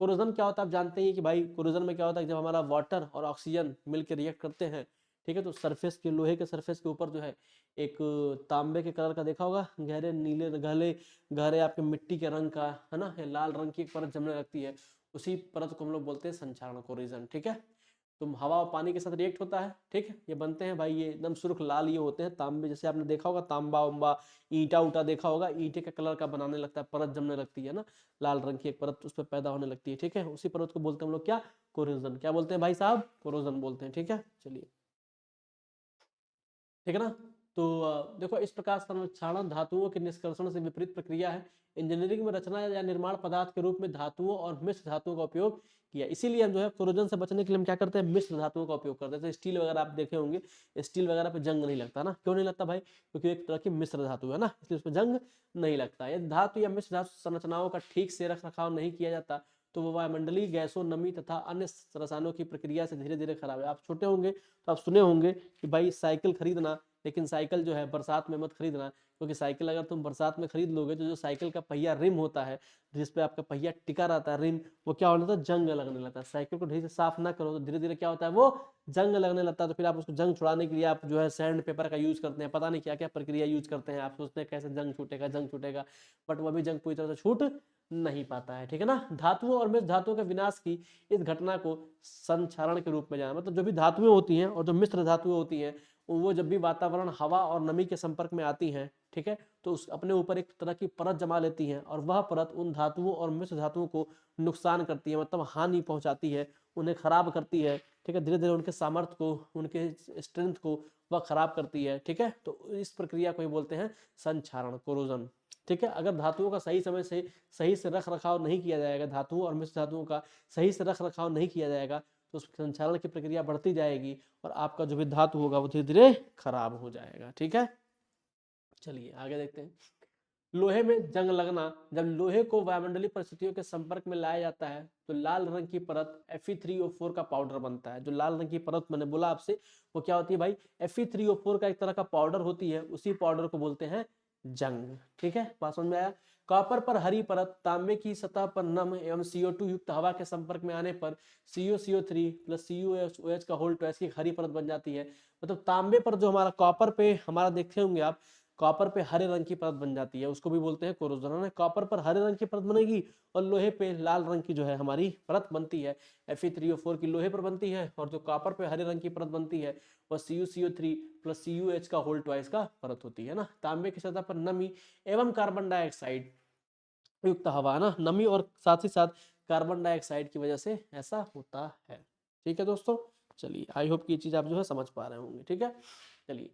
कोरोजन क्या होता है आप जानते हैं कि भाई, कोरोजन में क्या होता है, जब हमारा वाटर और ऑक्सीजन मिलकर रिएक्ट करते हैं, ठीक है, तो सरफेस के, लोहे के सरफेस के ऊपर जो है एक तांबे के कलर का देखा होगा, गहरे नीले, गहरे गहरे आपके मिट्टी के रंग का, है ना, लाल रंग की एक परत जमने लगती है, उसी परत को हम लोग बोलते हैं संक्षारण, कोरिजन। ठीक है, तो हवा और पानी के साथ रिएक्ट होता है, ठीक है, ये बनते हैं भाई, ये एकदम सुर्ख लाल ये होते हैं तांबे, जैसे आपने देखा होगा तांबा उम्बा, ईंटा उटा देखा होगा, ईंटे के कलर का बनाने लगता है, परत जमने लगती है ना, लाल रंग की एक परत उस पर पैदा होने लगती है। ठीक है, उसी परत को बोलते हैं हम लोग क्या? कोरोजन। क्या बोलते हैं भाई साहब? कोरोजन बोलते हैं। ठीक है, चलिए, ठीक है ना। तो देखो, इस प्रकार संरक्षण धातुओं के निष्कर्षण से विपरीत प्रक्रिया है। इंजीनियरिंग में रचना या निर्माण पदार्थ के रूप में धातुओं और मिश्र धातुओं का उपयोग किया, इसीलिए हम जो है कोरोजन से बचने के लिए हम क्या करते हैं, मिश्र धातुओं का उपयोग करते हैं। जैसे स्टील वगैरह आप देखे होंगे, स्टील वगैरह पे जंग नहीं लगता ना, क्यों नहीं लगता भाई? क्योंकि एक तरह की मिश्र धातु है ना, इसलिए उस पर जंग नहीं लगता। यदि धातु या मिश्र धातु संरचनाओं का ठीक से रख रखाव नहीं किया जाता, तो वो वायुमंडलीय गैसों, नमी तथा अन्य रसायनों की प्रक्रिया से धीरे धीरे खराब है। आप छोटे होंगे तो आप सुने होंगे कि भाई साइकिल खरीदना, लेकिन साइकिल जो है बरसात में मत खरीदना, क्योंकि साइकिल अगर तुम बरसात में खरीद लोगे तो जो साइकिल का पहिया रिम होता है, जिसपे आपका पहिया टिका रहता है रिम, वो क्या होने लगता है, जंग लगने लगता है। साइकिल को ढेर से साफ ना करो तो धीरे धीरे क्या होता है, वो जंग लगने लगता है। तो फिर आप उसको जंग छुड़ाने के लिए आप जो है सैंड पेपर का यूज करते हैं, पता नहीं क्या क्या प्रक्रिया यूज करते हैं, आप सोचते हैं कैसे जंग छूटेगा, जंग छूटेगा, बट वो भी जंग पूरी तरह से छूट नहीं पाता है। ठीक है ना, धातुओं और मिश्र धातुओं के विनाश की इस घटना को संक्षारण के रूप में जाना, मतलब जो भी धातुएं होती हैं और जो मिश्र धातुएं होती हैं, वो जब भी वातावरण, हवा और नमी के संपर्क में आती हैं, ठीक है, तो उस अपने ऊपर एक तरह की परत जमा लेती हैं और वह परत उन धातुओं और मिश्र धातुओं को नुकसान करती है, मतलब हानि पहुंचाती है, उन्हें खराब करती है, ठीक है, धीरे धीरे उनके सामर्थ्य को, उनके स्ट्रेंथ को वह खराब करती है, ठीक है। तो इस प्रक्रिया को ही बोलते हैं संक्षारण, कोरोजन, ठीक है। अगर धातुओं का सही समय से सही से रख रखाव नहीं किया जाएगा, धातुओं और मिश्र धातुओं का सही से रख रखाव नहीं किया जाएगा, तो उस संक्षारण की प्रक्रिया बढ़ती जाएगी और आपका जो भी धातु होगा वो धीरे धीरे खराब हो जाएगा, ठीक है। चलिए आगे देखते हैं। लोहे में जंग लगना, जब लोहे को वायुमंडलीय परिस्थितियों के संपर्क में लाया जाता है तो लाल रंग की परत Fe3O4 का पाउडर बनता है। जो लाल रंग की परत मैंने बोला आपसे, वो क्या होती है भाई, Fe3O4 का एक तरह का पाउडर होती है, उसी पाउडर को बोलते हैं जंग, ठीक है, बात समझ में आया। कॉपर पर हरी परत, तांबे की सतह पर नम एवं CO2 युक्त हवा के संपर्क में आने पर CuCO3 प्लस CuOH का होल ट्वाइस की हरी परत बन जाती है। मतलब तांबे पर जो हमारा कॉपर पे हमारा देखते होंगे आप, कॉपर पे हरे रंग की परत बन जाती है, उसको भी बोलते हैं कोरोजन। कॉपर पर हरे रंग की परत बनेगी और लोहे पे लाल रंग की जो है हमारी परत बनती है। Fe3O4 की लोहे पर बनती है और जो कॉपर पे हरे रंग की परत बनती है वह CuCO3 प्लस CuH का होल ट्वाइस का परत होती है ना। तांबे की सतह पर नमी एवं कार्बन डाइऑक्साइड युक्त हवा ना, नमी और साथ ही साथ कार्बन डाइऑक्साइड की वजह से ऐसा होता है, ठीक है दोस्तों। चलिए आई होप की चीज आप जो है समझ पा रहे होंगे, ठीक है। चलिए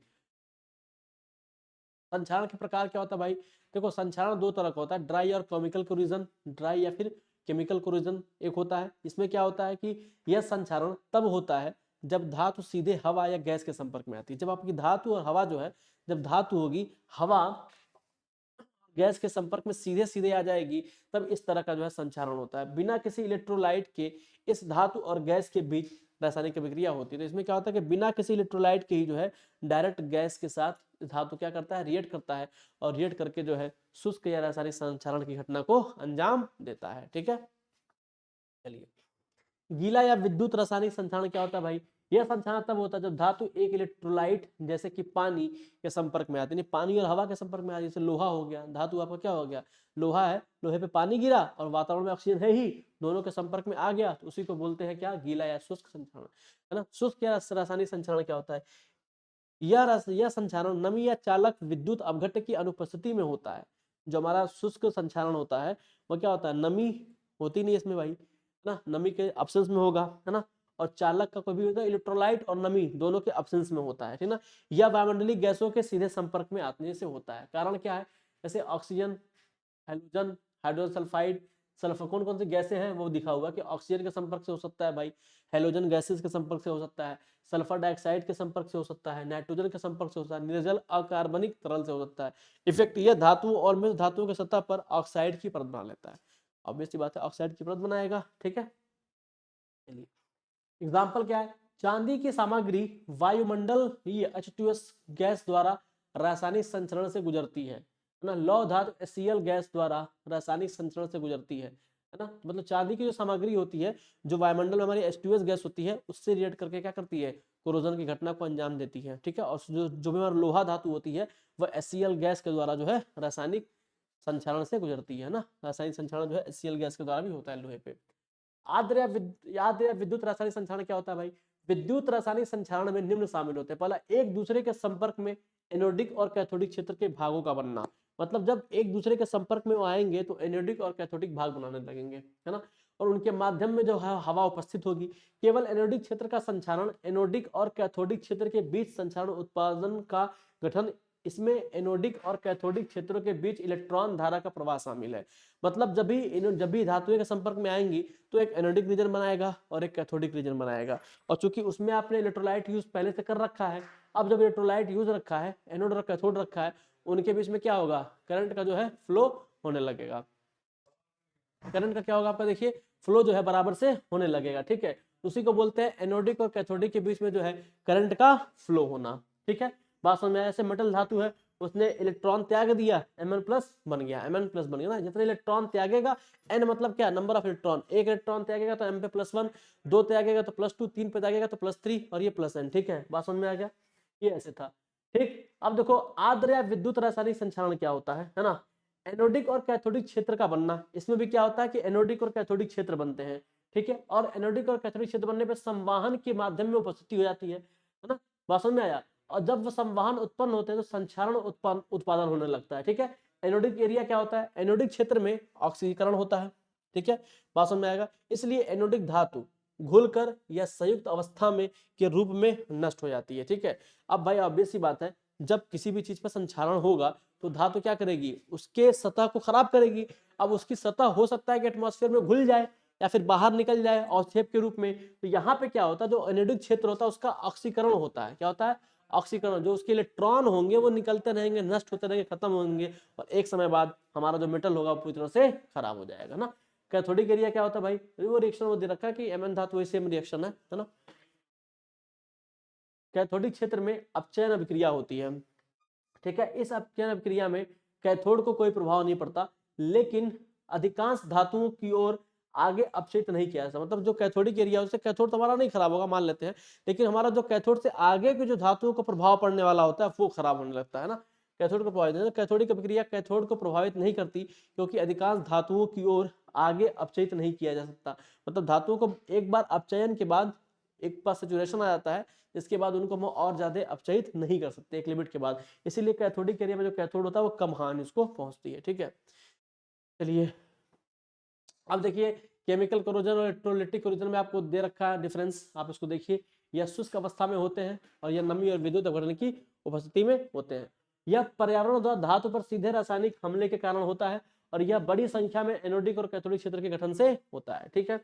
संक्षारण के प्रकार क्या होता है भाई, देखो संक्षारण दो तरह का होता है, ड्राई और केमिकल कोरिजन, ड्राई या फिर केमिकल कोरिजन एक होता है। इसमें क्या होता है कि यह संक्षारण तब होता है जब धातु सीधे हवा या गैस के संपर्क में आती है। जब आपकी धातु और हवा जो है, जब धातु होगी, हवा गैस के संपर्क में सीधे सीधे आ जाएगी, तब इस तरह का जो है संक्षारण होता है। बिना किसी इलेक्ट्रोलाइट के इस धातु और गैस के बीच रासायनिक अभिक्रिया होती है। तो इसमें क्या होता है कि बिना किसी इलेक्ट्रोलाइट के ही जो है डायरेक्ट गैस के साथ धातु क्या करता है, रिएक्ट करता है और रिएक्ट करके जो है शुष्क या रासायनिक संक्षारण की घटना को अंजाम देता है, ठीक है। चलिए गीला या विद्युत रासायनिक संक्षारण क्या होता है भाई, यह संक्षारण तब होता है जब धातु एक इलेक्ट्रोलाइट जैसे कि पानी के संपर्क में आती है, पानी और हवा के संपर्क में आती है। जैसे लोहा हो गया, धातु आपका क्या हो गया, लोहा है, लोहे पे पानी गिरा और वातावरण में ऑक्सीजन है ही, दोनों के संपर्क में आ गया, तो उसी को बोलते हैं क्या, गीला या शुष्क संक्षारण, है ना। शुष्क या रासायनिक संक्षारण क्या होता है, यह संक्षारण नमी या चालक विद्युत अपघट्य की अनुपस्थिति में होता है। जो हमारा शुष्क संक्षारण होता है वो क्या होता है, नमी होती नहीं इसमें भाई, है ना, नमी के अब्सेंस में होगा, है ना। और चालक का कोई भी होता है, इलेक्ट्रोलाइट और नमी दोनों के अब्सेंस में होता है, ठीक ना। यह वायुमंडलीय गैसों के सीधे संपर्क में आने से होता है। कारण क्या है, जैसे oxygen, hydrogen, hydrogen sulphide, sulphur, कौन कौन सी गैसें हैं वो दिखा हुआ कि ऑक्सीजन के संपर्क से हो सकता है भाई, हेलोजन गैसेस के संपर्क से हो सकता है, सल्फर डाइऑक्साइड के संपर्क से हो सकता है, नाइट्रोजन के संपर्क से हो सकता है, निर्जल अकार्बनिक तरल से हो सकता है। इफेक्ट यह धातुओं और मिश्र धातुओं के सतह पर ऑक्साइड की परत बना लेता है। ऑब्वियसली बात है, ऑक्साइड की परत बनाएगा, ठीक है। चलिए एग्जाम्पल क्या है, चांदी की सामग्री वायुमंडल H2S गैस द्वारा रासायनिक संचरण से गुजरती है ना। लौह धातु HCl गैस द्वारा रासायनिक संचरण से गुजरती है ना। मतलब चांदी की जो सामग्री होती है, जो वायुमंडल में हमारी H2S गैस होती है, उससे रिएक्ट करके क्या करती है, कोरोजन की घटना को अंजाम देती है, ठीक है। और जो भी हमारा लोहा धातु होती है वह HCl गैस के द्वारा जो है रासायनिक संचरण से गुजरती है ना। रासायनिक संचरण जो है HCl गैस के द्वारा भी होता है लोहे पे। आद्र या विद्युत रासायनिक संक्षारण क्या होता है भाई, विद्युत रासायनिक संक्षारण में निम्न शामिल होते हैं। पहला, एक दूसरे के संपर्क में एनोडिक और कैथोडिक क्षेत्र के भागों का बनना, मतलब जब एक दूसरे के संपर्क में आएंगे तो एनोडिक और कैथोडिक भाग बनाने लगेंगे, है ना। और उनके माध्यम में जो है हवा उपस्थित होगी। केवल एनोडिक क्षेत्र का संक्षारण, एनोडिक और कैथोडिक क्षेत्र के बीच संक्षारण उत्पादन का गठन, इसमें एनोडिक और कैथोडिक क्षेत्रों के बीच इलेक्ट्रॉन धारा का प्रवाह शामिल है। मतलब जब भी धातुएं के संपर्क में आएंगी तो एक एनोडिक रीजन बनाएगा और एक कैथोडिक रीजन बनाएगा। और चूंकि उसमें आपने इलेक्ट्रोलाइट यूज पहले से कर रखा है, अब जब इलेक्ट्रोलाइट यूज रखा है, एनोड और कैथोड रखा है, उनके बीच में क्या होगा, करंट का जो है फ्लो होने लगेगा। करंट का क्या होगा आपका, देखिए फ्लो जो है बराबर से होने लगेगा, ठीक है। उसी को बोलते हैं एनोडिक और कैथोडिक के बीच में जो है करंट का फ्लो होना, ठीक है। बात समझ में आया। ऐसे मेटल धातु है, उसने इलेक्ट्रॉन त्याग दिया, Mn प्लस बन गया, Mn प्लस बन गया ना। जितने इलेक्ट्रॉन त्यागेगा, n मतलब क्या, नंबर ऑफ इलेक्ट्रॉन, एक इलेक्ट्रॉन त्यागेगा तो m पे +1, दो त्यागेगा तो +2, तीन पे त्यागेगा तो +3 और ये +n, ठीक है। बात समझ में आ गया, ये ऐसे था, ठीक। अब देखो आद्र या विद्युत रासायनिक संक्षारण क्या होता है ना। एनोडिक और कैथोडिक क्षेत्र का बनना, इसमें भी क्या होता है कि एनोडिक और कैथोडिक क्षेत्र बनते हैं, ठीक है। और एनोडिक और कैथोडिक क्षेत्र बनने पर संवाहन के माध्यम में उपस्थिति हो जाती है ना। बात समझ में आया। और जब वो संवहन उत्पन्न होते हैं तो संक्षारण उत्पादन होने लगता है। ठीक है, एनोडिक एरिया क्या होता है, एनोडिक क्षेत्र में ऑक्सीकरण होता है। ठीक है, बात समझ में आएगा। इसलिए एनोडिक धातु घुलकर या संयुक्त अवस्था में के रूप में नष्ट हो जाती है। ठीक है, अब भाई ऑब्वियस सी बात है, जब किसी भी चीज पर संक्षारण होगा तो धातु क्या करेगी, उसके सतह को खराब करेगी। अब उसकी सतह हो सकता है कि एटमॉस्फेयर में घुल जाए या फिर बाहर निकल जाए अवक्षेप के रूप में। तो यहाँ पे क्या होता है, जो एनोडिक क्षेत्र होता है उसका ऑक्सीकरण होता है। क्या होता है, ऑक्सीकरण। जो उसके इलेक्ट्रॉन होंगे वो निकलते रहेंगे, नष्ट होते रहेंगे, खत्म होंगे, और एक समय बाद हमारा जो मेटल होगा वो पूरी तरह से खराब हो जाएगा ना। कैथोडिक एरिया क्या होता है भाई, वो रिएक्शन वो दे रखा है कि Mn धातु सेम रिएक्शन है ना। कैथोडिक क्षेत्र में अपचयन अभिक्रिया होती है। ठीक है, इस अपचयन अभिक्रिया में कैथोड को कोई प्रभाव नहीं पड़ता, लेकिन अधिकांश धातुओं की ओर आगे अपचयित नहीं किया जाता। मतलब जो कैथोडिक एरिया है उससे कैथोड तो हमारा नहीं खराब होगा मान लेते हैं, लेकिन हमारा जो कैथोड से आगे के जो धातुओं को प्रभाव पड़ने वाला होता है वो खराब होने लगता है ना। कैथोड को प्रभावित, कैथोडिक अभिक्रिया कैथोड को प्रभावित नहीं करती, क्योंकि अधिकांश धातुओं की ओर आगे अपचयित नहीं किया जा सकता। मतलब धातुओं को एक बार अपचयन के बाद एक बार सेचुरेशन आ जाता है, इसके बाद उनको हम और ज्यादा अपचयित नहीं कर सकते एक लिमिट के बाद। इसीलिए कैथोडिक एरिया में जो कैथोड होता है वो कम हानि उसको पहुंचती है। ठीक है, चलिए अब देखिए केमिकल कोरोजन और इलेक्ट्रोलाइटिक कोरोजन में आपको दे रखा है डिफरेंस, आप इसको देखिए। यह शुष्क अवस्था में होते हैं और यह नमी और विद्युत अपघटन की उपस्थिति में होते हैं। यह पर्यावरण द्वारा धातु पर सीधे रासायनिक हमले के कारण होता है और यह बड़ी संख्या में एनोडिक और कैथोडिक क्षेत्र के गठन से होता है। ठीक है,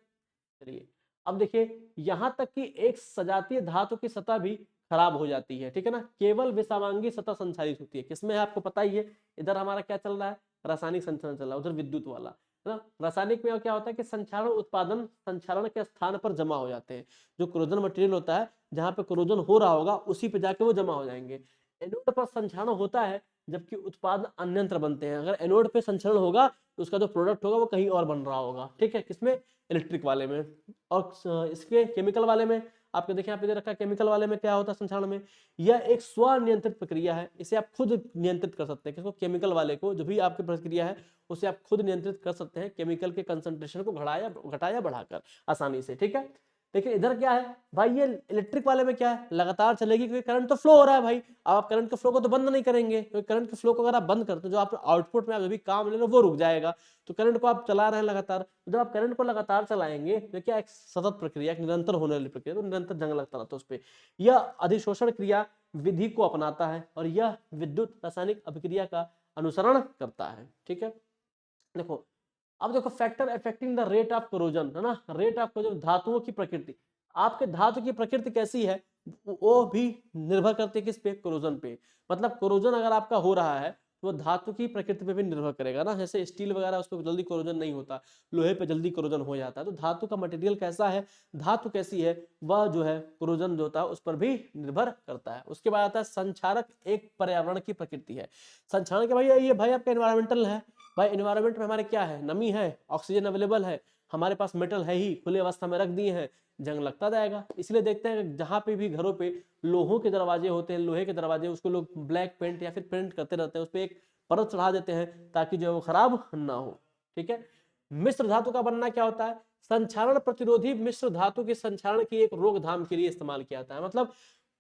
चलिए अब देखिए यहां तक कि एक सजातीय धातु की सतह भी खराब हो जाती है। ठीक है ना, केवल विषावांगी सतह संचारित होती है। किसमें है आपको पता ही है, इधर हमारा क्या चल रहा है, रासायनिक संचरण चल रहा है, उधर विद्युत वाला है ना। रासायनिक में क्या होता है कि संक्षारण उत्पादन संक्षारण के स्थान पर जमा हो जाते हैं। जो क्रोजन मटेरियल होता है जहां पे क्रोजन हो रहा होगा उसी पे जाके वो जमा हो जाएंगे। एनोड पर संक्षारण होता है जबकि उत्पाद अन्यंत्र बनते हैं। अगर एनोड पे संक्षारण होगा तो उसका जो प्रोडक्ट होगा वो कहीं और बन रहा होगा। ठीक है, किसमें, इलेक्ट्रिक वाले में। और इसके केमिकल वाले में आपको देखिए यहाँ पे दे रखा है, केमिकल वाले में क्या होता है संक्षारण में, यह एक स्वनियंत्रित प्रक्रिया है। इसे आप खुद नियंत्रित कर सकते हैं। किसको, केमिकल वाले को, जो भी आपकी प्रक्रिया है उसे आप खुद नियंत्रित कर सकते हैं, केमिकल के कंसंट्रेशन को घटाया बढ़ाकर आसानी से। ठीक है, लेकिन इधर क्या है भाई, ये इलेक्ट्रिक वाले में क्या है, लगातार चलेगी क्योंकि करंट तो फ्लो हो रहा है भाई। अब आप करंट के फ्लो को तो बंद नहीं करेंगे, क्योंकि करंट के फ्लो को अगर आप बंद करते हो जो आप आउटपुट में आप भी काम ले रहे हो वो रुक जाएगा। तो करंट को आप चला रहे हैं लगातार, जब आप करंट को लगातार चलाएंगे तो क्या, एक सतत प्रक्रिया, एक निरंतर होने वाली प्रक्रिया, तो निरंतर जंग लगता रहता है उस पर। यह अधिशोषण क्रिया विधि को अपनाता है और यह विद्युत रासायनिक अभिक्रिया का अनुसरण करता है। ठीक है, देखो अब देखो factor affecting the rate of corrosion है ना, रेट ऑफ कोरोजन, धातुओं की प्रकृति। आपके धातु की प्रकृति कैसी है वो भी निर्भर करती है किस पे, कोरोजन पे। मतलब कोरोजन अगर आपका हो रहा है तो वो धातु की प्रकृति पे भी निर्भर करेगा ना। जैसे स्टील वगैरह उस पर जल्दी कोरोजन नहीं होता, लोहे पे जल्दी कोरोजन हो जाता है। तो धातु का मटेरियल कैसा है, धातु कैसी है, वह जो है कोरोजन जो होता है उस पर भी निर्भर करता है। उसके बाद आता है संक्षारक, एक पर्यावरण की प्रकृति है। संक्षारण के भाई ये भाई आपका एनवायरमेंटल है। भाई एनवायरनमेंट में हमारे क्या है, नमी है, ऑक्सीजन अवेलेबल है, हमारे पास मेटल है ही, खुले अवस्था में रख दिए हैं, जंग लगता जाएगा। इसलिए देखते हैं जहां पे भी घरों पे लोहों के दरवाजे होते हैं, लोहे के दरवाजे, उसको लोग ब्लैक पेंट या फिर पेंट करते रहते हैं, उस पर एक परत चढ़ा देते हैं ताकि जो है वो खराब ना हो। ठीक है, मिश्र धातु का बनना क्या होता है, संक्षारण प्रतिरोधी मिश्र धातु के संक्षारण की एक रोकथाम के लिए इस्तेमाल किया जाता है। मतलब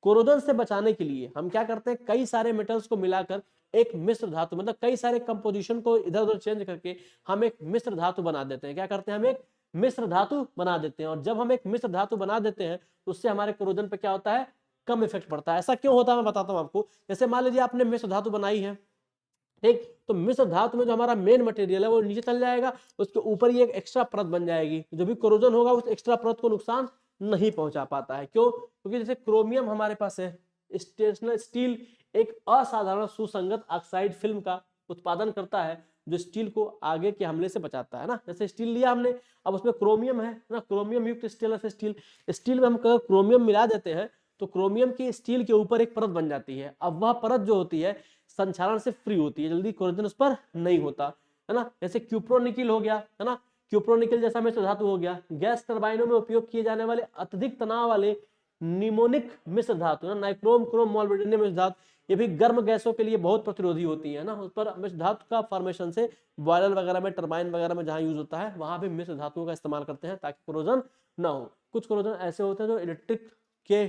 कोरोजन से बचाने के लिए हम क्या करते हैं, कई सारे मेटल्स को मिलाकर एक मिश्र धातु, मतलब कई सारे कंपोजिशन को इधर उधर चेंज करके हम एक मिश्र धातु बना देते हैं। क्या करते हैं, हम एक मिश्र धातु बना देते हैं। और जब हम एक मिश्र धातु बना देते हैं तो उससे हमारे कोरोजन पे क्या होता है, कम इफेक्ट पड़ता है। ऐसा क्यों होता है मैं बताता हूं आपको। जैसे मान लीजिए आपने मिश्र धातु बनाई है, ठीक, तो मिश्र धातु में जो हमारा मेन मटेरियल है वो नीचे चल जाएगा, उसके ऊपर ही एक एक्स्ट्रा परत बन जाएगी। जो भी कोरोजन होगा उस एक्स्ट्रा परत को नुकसान नहीं पहुंचा पाता है। क्यों, क्योंकि जैसे क्रोमियम हमारे पास है, स्टेशनरी स्टील एक असाधारण सुसंगत ऑक्साइड फिल्म का उत्पादन करता है जो स्टील को आगे के हमले से बचाता है ना। जैसे स्टील लिया हमने, अब उसमें क्रोमियम है ना, क्रोमियम युक्त स्टेनलेस स्टील, स्टील में हम क्रोमियम मिला देते हैं तो क्रोमियम की स्टील के ऊपर एक परत बन जाती है। अब वह परत जो होती है संक्षारण से फ्री होती है, जल्दी कोरोजन उस पर नहीं होता है ना। जैसे क्यूप्रोनिकल हो गया है ना, क्यूप्रोनिकल जैसा मिश्र धातु हो गया। गैस टरबाइनों में उपयोग किए जाने वाले अत्यधिक तनाव वाले निमोनिक मिश्र धातु ना, नाइक्रोम क्रोम मोलिब्डेनम मिश्र धातु, ये भी गर्म गैसों के लिए बहुत प्रतिरोधी होती है ना। उस पर मिश्र धातु का फॉर्मेशन से बॉयलर वगैरह में, टरबाइन वगैरह में जहां यूज होता है वहां भी मिश्र धातुओं का इस्तेमाल करते हैं ताकि कोरोजन ना हो। कुछ कोरोजन ऐसे होते हैं जो इलेक्ट्रिक के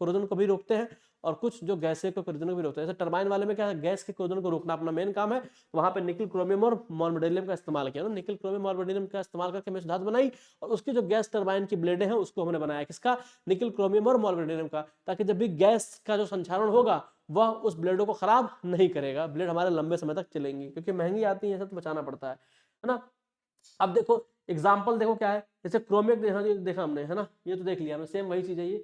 कोरोजन को भी रोकते हैं और कुछ जो गैसें को क्रोजन को भी रोकते हैं। जैसे टरबाइन वाले में क्या है, गैस के क्रोजन को रोकना अपना मेन काम है, तो वहां पे निकल क्रोमियम और मोलिब्डेनम का इस्तेमाल किया ना, निकल क्रोमियम मोलिब्डेनम का इस्तेमाल करके मिश्र धातु बनाई और उसकी जो गैस टरबाइन की ब्लेडें हैं उसको हमने बनाया किसका, निकल क्रोमियम और मोलिब्डेनम का, ताकि जब भी गैस का जो संचारण होगा वह उस ब्लेडों को खराब नहीं करेगा, ब्लेड हमारे लंबे समय तक चलेंगी, क्योंकि महंगी आती है सब तो बचाना पड़ता है ना। अब देखो एग्जाम्पल देखो क्या है, जैसे क्रोमियम देखा हमने है ना, ये तो देख लिया हमने, सेम वही चीज है ये।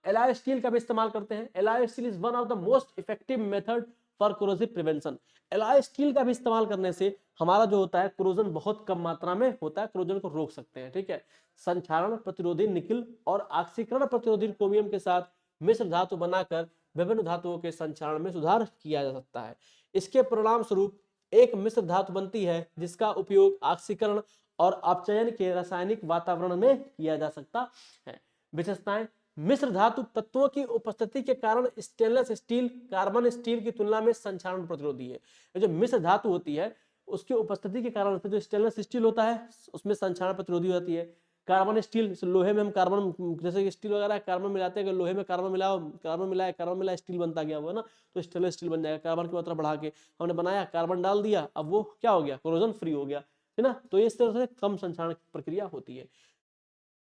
एलॉय स्टील का भी इस्तेमाल करते हैं। Alloy steel is one of the most effective method for corrosive prevention. Alloy steel का भी इस्तेमाल करने से हमारा जो होता है क्रोजन बहुत कम मात्रा में होता है, क्रोजन को रोक सकते हैं, ठीक है। संक्षारण प्रतिरोधी निकिल और ऑक्सीकरण प्रतिरोधी क्रोमियम के साथ मिश्र धातु बनाकर विभिन्न धातुओं के संक्षारण में सुधार किया जा सकता है। इसके परिणाम स्वरूप एक मिश्र धातु बनती है जिसका उपयोग ऑक्सीकरण और अपचयन के रासायनिक वातावरण में किया जा सकता है। विशेषताएं, मिश्र धातु तत्वों की उपस्थिति के कारण स्टेनलेस स्टील कार्बन स्टील की तुलना में संक्षारण प्रतिरोधी है। जो मिश्र धातु होती है उसकी उपस्थिति के कारण जो स्टेनलेस स्टील होता है उसमें संक्षारण प्रतिरोधी होती है। कार्बन स्टील, लोहे में हम कार्बन, जैसे कि स्टील वगैरह कार्बन मिलाते हैं, लोहे में कार्बन मिलाया स्टील बनता गया वो है ना, तो स्टेनलेस स्टील बन जाएगा। कार्बन की मात्रा बढ़ा के हमने बनाया, कार्बन डाल दिया, अब वो क्या हो गया, कोरोजन फ्री हो गया, है ना। तो इस तरह से कम संक्षारण प्रक्रिया होती है,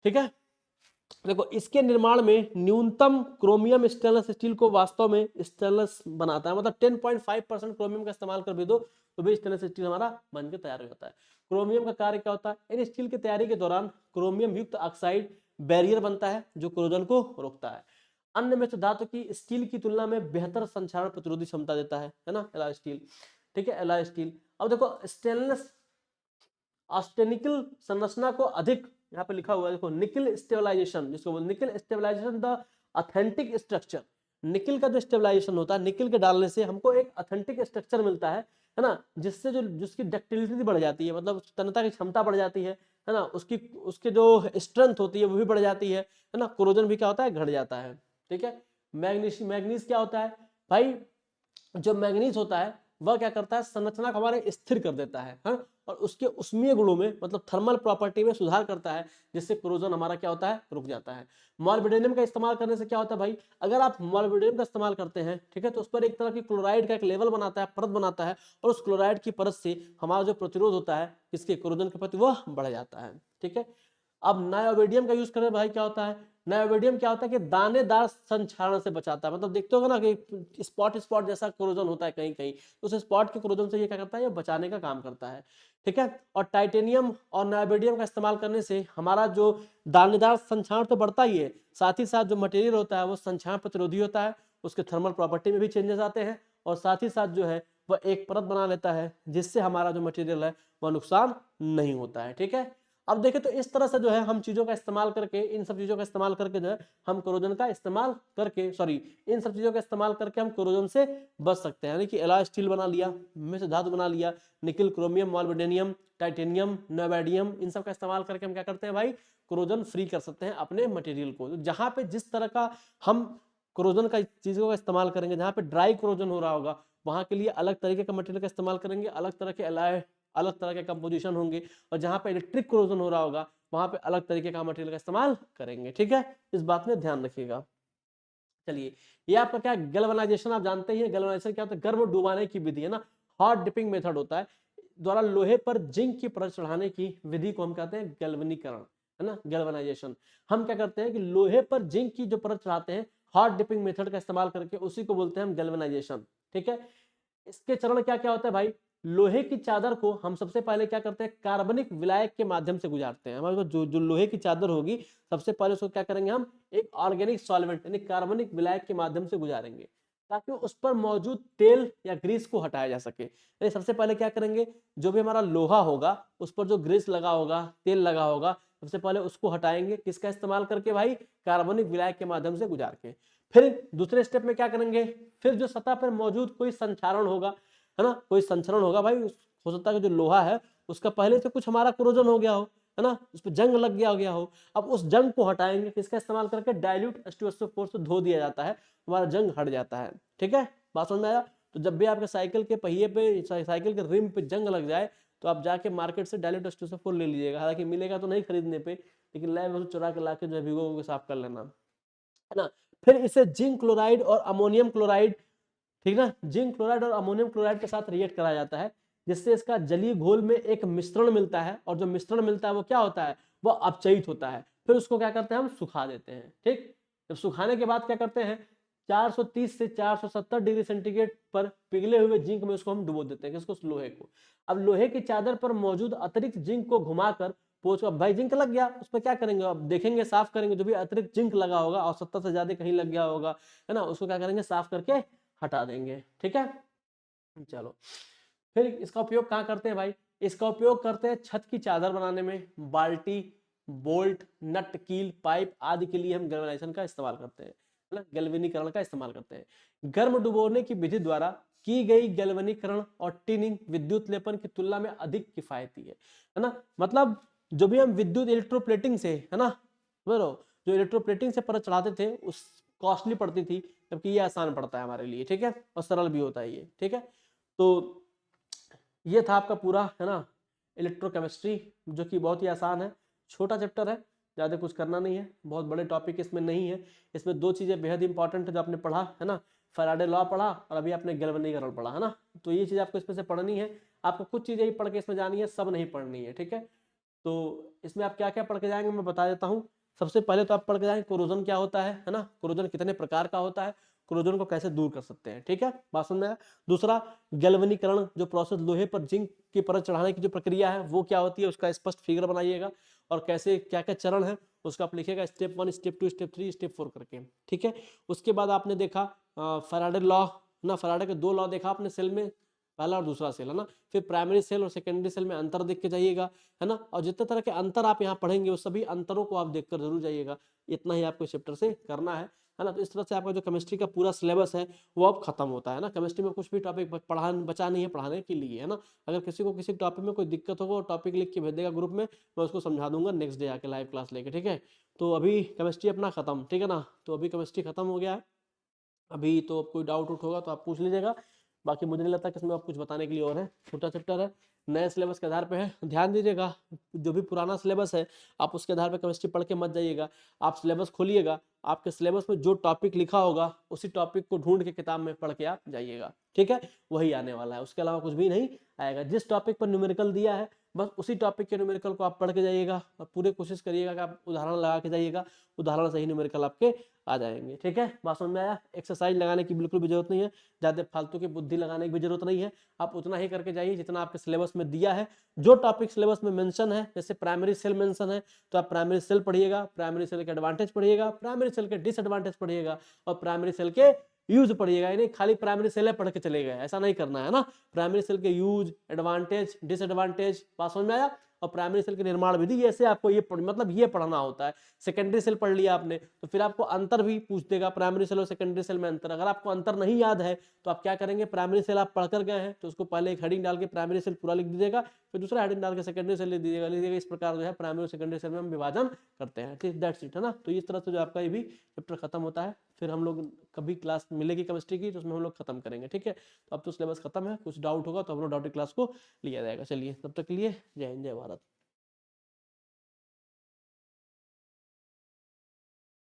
ठीक है। देखो इसके निर्माण में न्यूनतम क्रोमियम स्टेनलेस स्टील को वास्तव में स्टेनलेस बनाता है, मतलब 10.5% क्रोमियम का इस्तेमाल कर भी दो तो भी स्टेनलेस स्टील हमारा बनकर तैयार हो जाता है। क्रोमियम का कार्य क्या होता है, इन स्टील की तैयारी के दौरान क्रोमियम युक्त ऑक्साइड बैरियर बनता है जो क्रोजन को रोकता है। अन्य मिश्र धातु की स्टील की तुलना में बेहतर संक्षारण प्रतिरोधी क्षमता देता है ना एलॉय स्टील, ठीक है। एलॉय स्टील, अब देखो स्टेनलेस ऑस्टेनिकल संरचना को अधिक, यहाँ पे लिखा हुआ है देखो, निकल स्टेबलाइजेशन, जिसको बोलते निकल स्टेबलाइजेशन द ऑथेंटिक स्ट्रक्चर। निकल का जो स्टेबलाइजेशन होता है, निकल के डालने से हमको एक ऑथेंटिक स्ट्रक्चर मिलता है ना, जिससे जो जिसकी डक्टिलिटी बढ़ जाती है, मतलब तन्यता की क्षमता बढ़ जाती है ना, उसकी उसके जो स्ट्रेंथ होती है वो भी बढ़ जाती है ना, कोरोजन भी क्या होता है, घट जाता है, ठीक है। मैग्नीज, मैग्नीज क्या होता है भाई, जो मैग्नीज होता है वह क्या करता है, संरचना को हमारे स्थिर कर देता है, हाँ? और उसके उष्मीय गुणों में, मतलब थर्मल प्रॉपर्टी में सुधार करता है, जिससे कोरोजन हमारा क्या होता है, रुक जाता है। मॉलिब्डेनम का इस्तेमाल करने से क्या होता है भाई, अगर आप मॉलिब्डेनम का इस्तेमाल करते हैं, ठीक है, तो उस पर एक तरह की क्लोराइड का एक लेवल बनाता है, परत बनाता है, और उस क्लोराइड की परत से हमारा जो प्रतिरोध होता है इसके कोरोजन के प्रति वह बढ़ जाता है, ठीक है। अब नायोवेडियम का यूज करें भाई, क्या होता है, नायोवेडियम क्या होता है कि दानेदार संक्षारण से बचाता है, मतलब देखते होगा ना कि स्पॉट स्पॉट जैसा कोरोजन होता है कहीं कहीं, तो उस स्पॉट के कोरोजन से ये क्या करता है, ये बचाने का काम करता है, ठीक है। और टाइटेनियम और नायोवेडियम का इस्तेमाल करने से हमारा जो दानेदार संक्षारण तो बढ़ता ही है, साथ ही साथ जो मटेरियल होता है वो संक्षारण प्रतिरोधी होता है, उसके थर्मल प्रॉपर्टी में भी चेंजेस आते हैं, और साथ ही साथ जो है वह एक परत बना लेता है जिससे हमारा जो मटेरियल है वह नुकसान नहीं होता है, ठीक है। अब देखें तो इस तरह से जो है हम चीजों का इस्तेमाल करके, इन सब चीजों का इस्तेमाल करके जो है हम कोरोजन का इस्तेमाल करके, सॉरी, इन सब चीजों का इस्तेमाल करके हम कोरोजन से बच सकते हैं, यानी कि एलॉय स्टील बना लिया, मिश्र धातु बना लिया, निकल क्रोमियम मॉलिब्डेनियम टाइटेनियम नायोवेडियम, इन सब का इस्तेमाल करके हम क्या करते हैं भाई, कोरोजन फ्री कर सकते हैं अपने मटेरियल को। जहां पे जिस तरह का हम कोरोजन का चीजों का इस्तेमाल करेंगे, जहां पे ड्राई कोरोजन हो रहा होगा वहां के लिए अलग तरीके का मटेरियल का इस्तेमाल करेंगे, अलग तरह के एलॉय, अलग तरह के कंपोजिशन होंगे, और जहां पे इलेक्ट्रिक कोरोजन हो रहा होगा वहां पे अलग तरीके का मटेरियल का इस्तेमाल करेंगे, ठीक है। इस बात में ध्यान रखिएगा। चलिए, ये आपका क्या गैल्वेनाइजेशन, आप जानते ही हैं गैल्वेनाइजेशन क्या होता है, गर्म डुबाने की विधि है ना, हॉट डिपिंग मेथड होता है, द्वारा लोहे पर जिंक की परत चढ़ाने की विधि को हम कहते हैं गैल्वेनीकरण, है ना, गैल्वेनाइजेशन। हम क्या करते हैं कि लोहे पर जिंक की जो परत चढ़ाते हैं हॉट डिपिंग मेथड का इस्तेमाल करके, उसी को बोलते हैं हम गैल्वेनाइजेशन, ठीक है। इसके चरण क्या क्या होता है भाई, लोहे की चादर को हम सबसे पहले क्या करते हैं, कार्बनिक विलायक के माध्यम से गुजारते हैं। हमारे जो जो लोहे की चादर होगी सबसे पहले उसको क्या करेंगे, हम एक ऑर्गेनिक सॉल्वेंट यानी कार्बनिक विलायक के माध्यम से गुजारेंगे, ताकि उस पर मौजूद तेल या ग्रीस को हटाया जा सके। यानी सबसे पहले क्या करेंगे, जो भी हमारा लोहा होगा उस पर जो ग्रीस लगा होगा, तेल लगा होगा, सबसे पहले उसको हटाएंगे, किसका इस्तेमाल करके भाई, कार्बनिक विलायक के माध्यम से गुजार के। फिर दूसरे स्टेप में क्या करेंगे, फिर जो सतह पर मौजूद कोई संक्षारण होगा, है ना, कोई संचरण होगा भाई, हो सकता है कि जो लोहा है उसका पहले से कुछ हमारा कोरोजन हो गया हो, है ना, उस पर जंग लग गया हो, अब उस जंग को हटाएंगे, किसका इस्तेमाल करके, डाइल्यूट H2SO4 से धो दिया जाता है, हमारा जंग हट जाता है, ठीक है। बात समझ में आया। तो जब भी आपके साइकिल के पहिए पे, साइकिल के रिम पे जंग लग जाए तो आप जाके मार्केट से डाइल्यूट H2SO4 ले लीजिएगा, हालांकि मिलेगा तो नहीं खरीदने पे, लेकिन लैब में चुरा के ला के जो है भिगो के साफ कर लेना, है ना। फिर इसे जिंक क्लोराइड और अमोनियम क्लोराइड, ठीक ना, जिंक क्लोराइड और अमोनियम क्लोराइड के साथ रिएक्ट कराया जाता है, जिससे इसका जलीय घोल में एक मिश्रण मिलता है, और जो मिश्रण मिलता है वो क्या होता है, वो अपचयित होता है। फिर उसको क्या करते हैं, हम सुखा देते हैं। ठीक, जब सुखाने के बाद क्या करते हैं, 430 से 470 डिग्री सेंटीग्रेड पर पिघले हुए जिंक में उसको हम डुबो देते हैं, किसको, लोहे को। अब लोहे की चादर पर मौजूद अतिरिक्त जिंक को घुमाकर पोंछ, भाई जिंक लग गया, उसमें क्या करेंगे, अब देखेंगे, साफ करेंगे, जो भी अतिरिक्त जिंक लगा होगा और 70 से ज्यादा कहीं लग गया होगा, है ना, उसको क्या करेंगे, साफ करके हटा देंगे। ठीक है, चलो, फिर इसका उपयोग कहाँ करते हैं भाई, इसका उपयोग करते हैं छत की चादर बनाने में, बाल्टी, बोल्ट, नट, कील, पाइप आदि के लिए हम गैल्वेनाइजेशन का इस्तेमाल करते हैं, है ना, गैल्वेनीकरण का इस्तेमाल करते हैं। गर्म डुबोने की विधि द्वारा की गई गैल्वेनीकरण और टिनिंग विद्युत लेपन की तुलना में अधिक किफायती है ना, मतलब जो भी हम विद्युत इलेक्ट्रोप्लेटिंग से, है ना, बोलो, जो इलेक्ट्रोप्लेटिंग से परत चढ़ाते थे उस कॉस्टली पड़ती थी, जबकि ये आसान पड़ता है हमारे लिए। ठीक है, और सरल भी होता है ये। ठीक है, तो ये था आपका पूरा, है ना, इलेक्ट्रोकेमिस्ट्री, जो कि बहुत ही आसान है, छोटा चैप्टर है, ज़्यादा कुछ करना नहीं है, बहुत बड़े टॉपिक इसमें नहीं है। इसमें दो चीज़ें बेहद इंपॉर्टेंट है जो आपने पढ़ा, है ना, फैराडे लॉ पढ़ा और अभी आपने गैल्वेनीकरण पढ़ा, है ना, तो ये चीज़ आपको इसमें से पढ़नी है। आपको कुछ चीज़ें ही पढ़ के इसमें जानी है, सब नहीं पढ़नी है। ठीक है, तो इसमें आप क्या क्या पढ़ के जाएंगे मैं बता देता हूँ। सबसे पहले तो आप पढ़ के जाएंगे कोरोजन क्या होता है ना, कोरोजन कितने प्रकार का होता है, कोरोजन को कैसे दूर कर सकते हैं। ठीक है, बात समझ में आया। दूसरा, गैल्वेनीकरण, जो प्रोसेस लोहे पर जिंक की परत चढ़ाने की जो प्रक्रिया है वो क्या होती है, उसका स्पष्ट फिगर बनाइएगा, और कैसे क्या क्या चरण है उसका आप लिखिएगा, स्टेप 1, स्टेप 2, स्टेप 3, स्टेप 4 करके। ठीक है, उसके बाद आपने देखा फैराडे लॉ ना, फैराडे के दो लॉ देखा आपने सेल में, पहला और दूसरा सेल, है ना, फिर प्राइमरी सेल और सेकेंडरी सेल में अंतर देख के जाइएगा, है ना, और जितने तरह के अंतर आप यहाँ पढ़ेंगे उस सभी अंतरों को आप देखकर जरूर जाइएगा। इतना ही आपको चैप्टर से करना है ना, तो इस तरह से आपका जो केमिस्ट्री का पूरा सिलेबस है वो अब खत्म होता है ना। केमिस्ट्री में कुछ भी टॉपिक पढ़ा बचा नहीं है पढ़ाने के लिए, है ना। अगर किसी को किसी टॉपिक में कोई दिक्कत होगा, टॉपिक लिख के भेज देगा ग्रुप में, मैं उसको समझा दूंगा नेक्स्ट डे आके लाइव क्लास लेके। ठीक है, तो अभी केमिस्ट्री अपना खत्म, ठीक है ना, तो अभी केमिस्ट्री खत्म हो गया है। अभी तो कोई डाउट उठ होगा तो आप पूछ लीजिएगा, बाकी मुझे नहीं लगता कि इसमें आप कुछ बताने के लिए और है, छोटा चैप्टर है, नए सिलेबस के आधार पे है। ध्यान दीजिएगा, जो भी पुराना सिलेबस है आप उसके आधार पे केमिस्ट्री पढ़ के मत जाइएगा, आप सिलेबस खोलिएगा, आपके सिलेबस में जो टॉपिक लिखा होगा उसी टॉपिक को ढूंढ के किताब में पढ़ के आप जाइएगा। ठीक है, वही आने वाला है, उसके अलावा कुछ भी नहीं आएगा। जिस टॉपिक पर न्यूमेरिकल दिया है बस उसी टॉपिक के न्यूमेरिकल को आप पढ़ के जाइएगा, और पूरी कोशिश करिएगा कि आप उदाहरण लगा के जाइएगा, उदाहरण से ही न्यूमेरिकल आपके आ जाएंगे। ठीक है, बात समझ में आया। एक्सरसाइज लगाने की बिल्कुल भी जरूरत नहीं है, ज्यादा फालतू की बुद्धि लगाने की भी जरूरत नहीं है, आप उतना ही करके जाइए जितना आपके सिलेबस में दिया है। जो टॉपिक सिलेबस में मेंशन है, जैसे प्राइमरी सेल मेंशन है तो आप प्राइमरी सेल पढ़िएगा, प्राइमरी सेल के एडवांटेज पढ़िएगा, प्राइमरी सेल के डिसएडवांटेज पढ़िएगा, और प्राइमरी सेल के यूज पढ़िएगा। यानी खाली प्राइमरी सेल पढ़ के चले गए, ऐसा नहीं करना है ना। प्राइमरी सेल के यूज, एडवांटेज, डिसएडवांटेज, बात समझ में आया। और प्राइमरी सेल के निर्माण विधि, ऐसे आपको ये मतलब ये पढ़ना होता है। सेकेंडरी सेल पढ़ लिया आपने तो फिर आपको अंतर भी पूछ देगा, प्राइमरी सेल और सेकेंडरी सेल में अंतर। अगर आपको अंतर नहीं याद है तो आप क्या करेंगे, प्राइमरी सेल आप पढ़कर गए हैं तो उसको पहले एक हेडिंग डाल के प्राइमरी सेल पूरा लिख दीजिएगा, फिर दूसरा हेडिंग डाल के सेकेंडरी सेल लिख दीजिएगा। इस प्रकार जो है प्राइमरी और सेकेंडरी सेल में हम विभाजन करते हैं। ठीक, दैट्स इट, है ना। तो इस तरह से जो आपका ये भी चैप्टर खत्म होता है। फिर हम लोग कभी क्लास मिलेगी केमिस्ट्री की तो उसमें हम लोग खत्म करेंगे। ठीक है, तो अब तो सिलेबस खत्म है, कुछ डाउट होगा तो हम लोग डाउट क्लास को लिया जाएगा। चलिए, तब तक के लिए जय हिंद, जय भारत।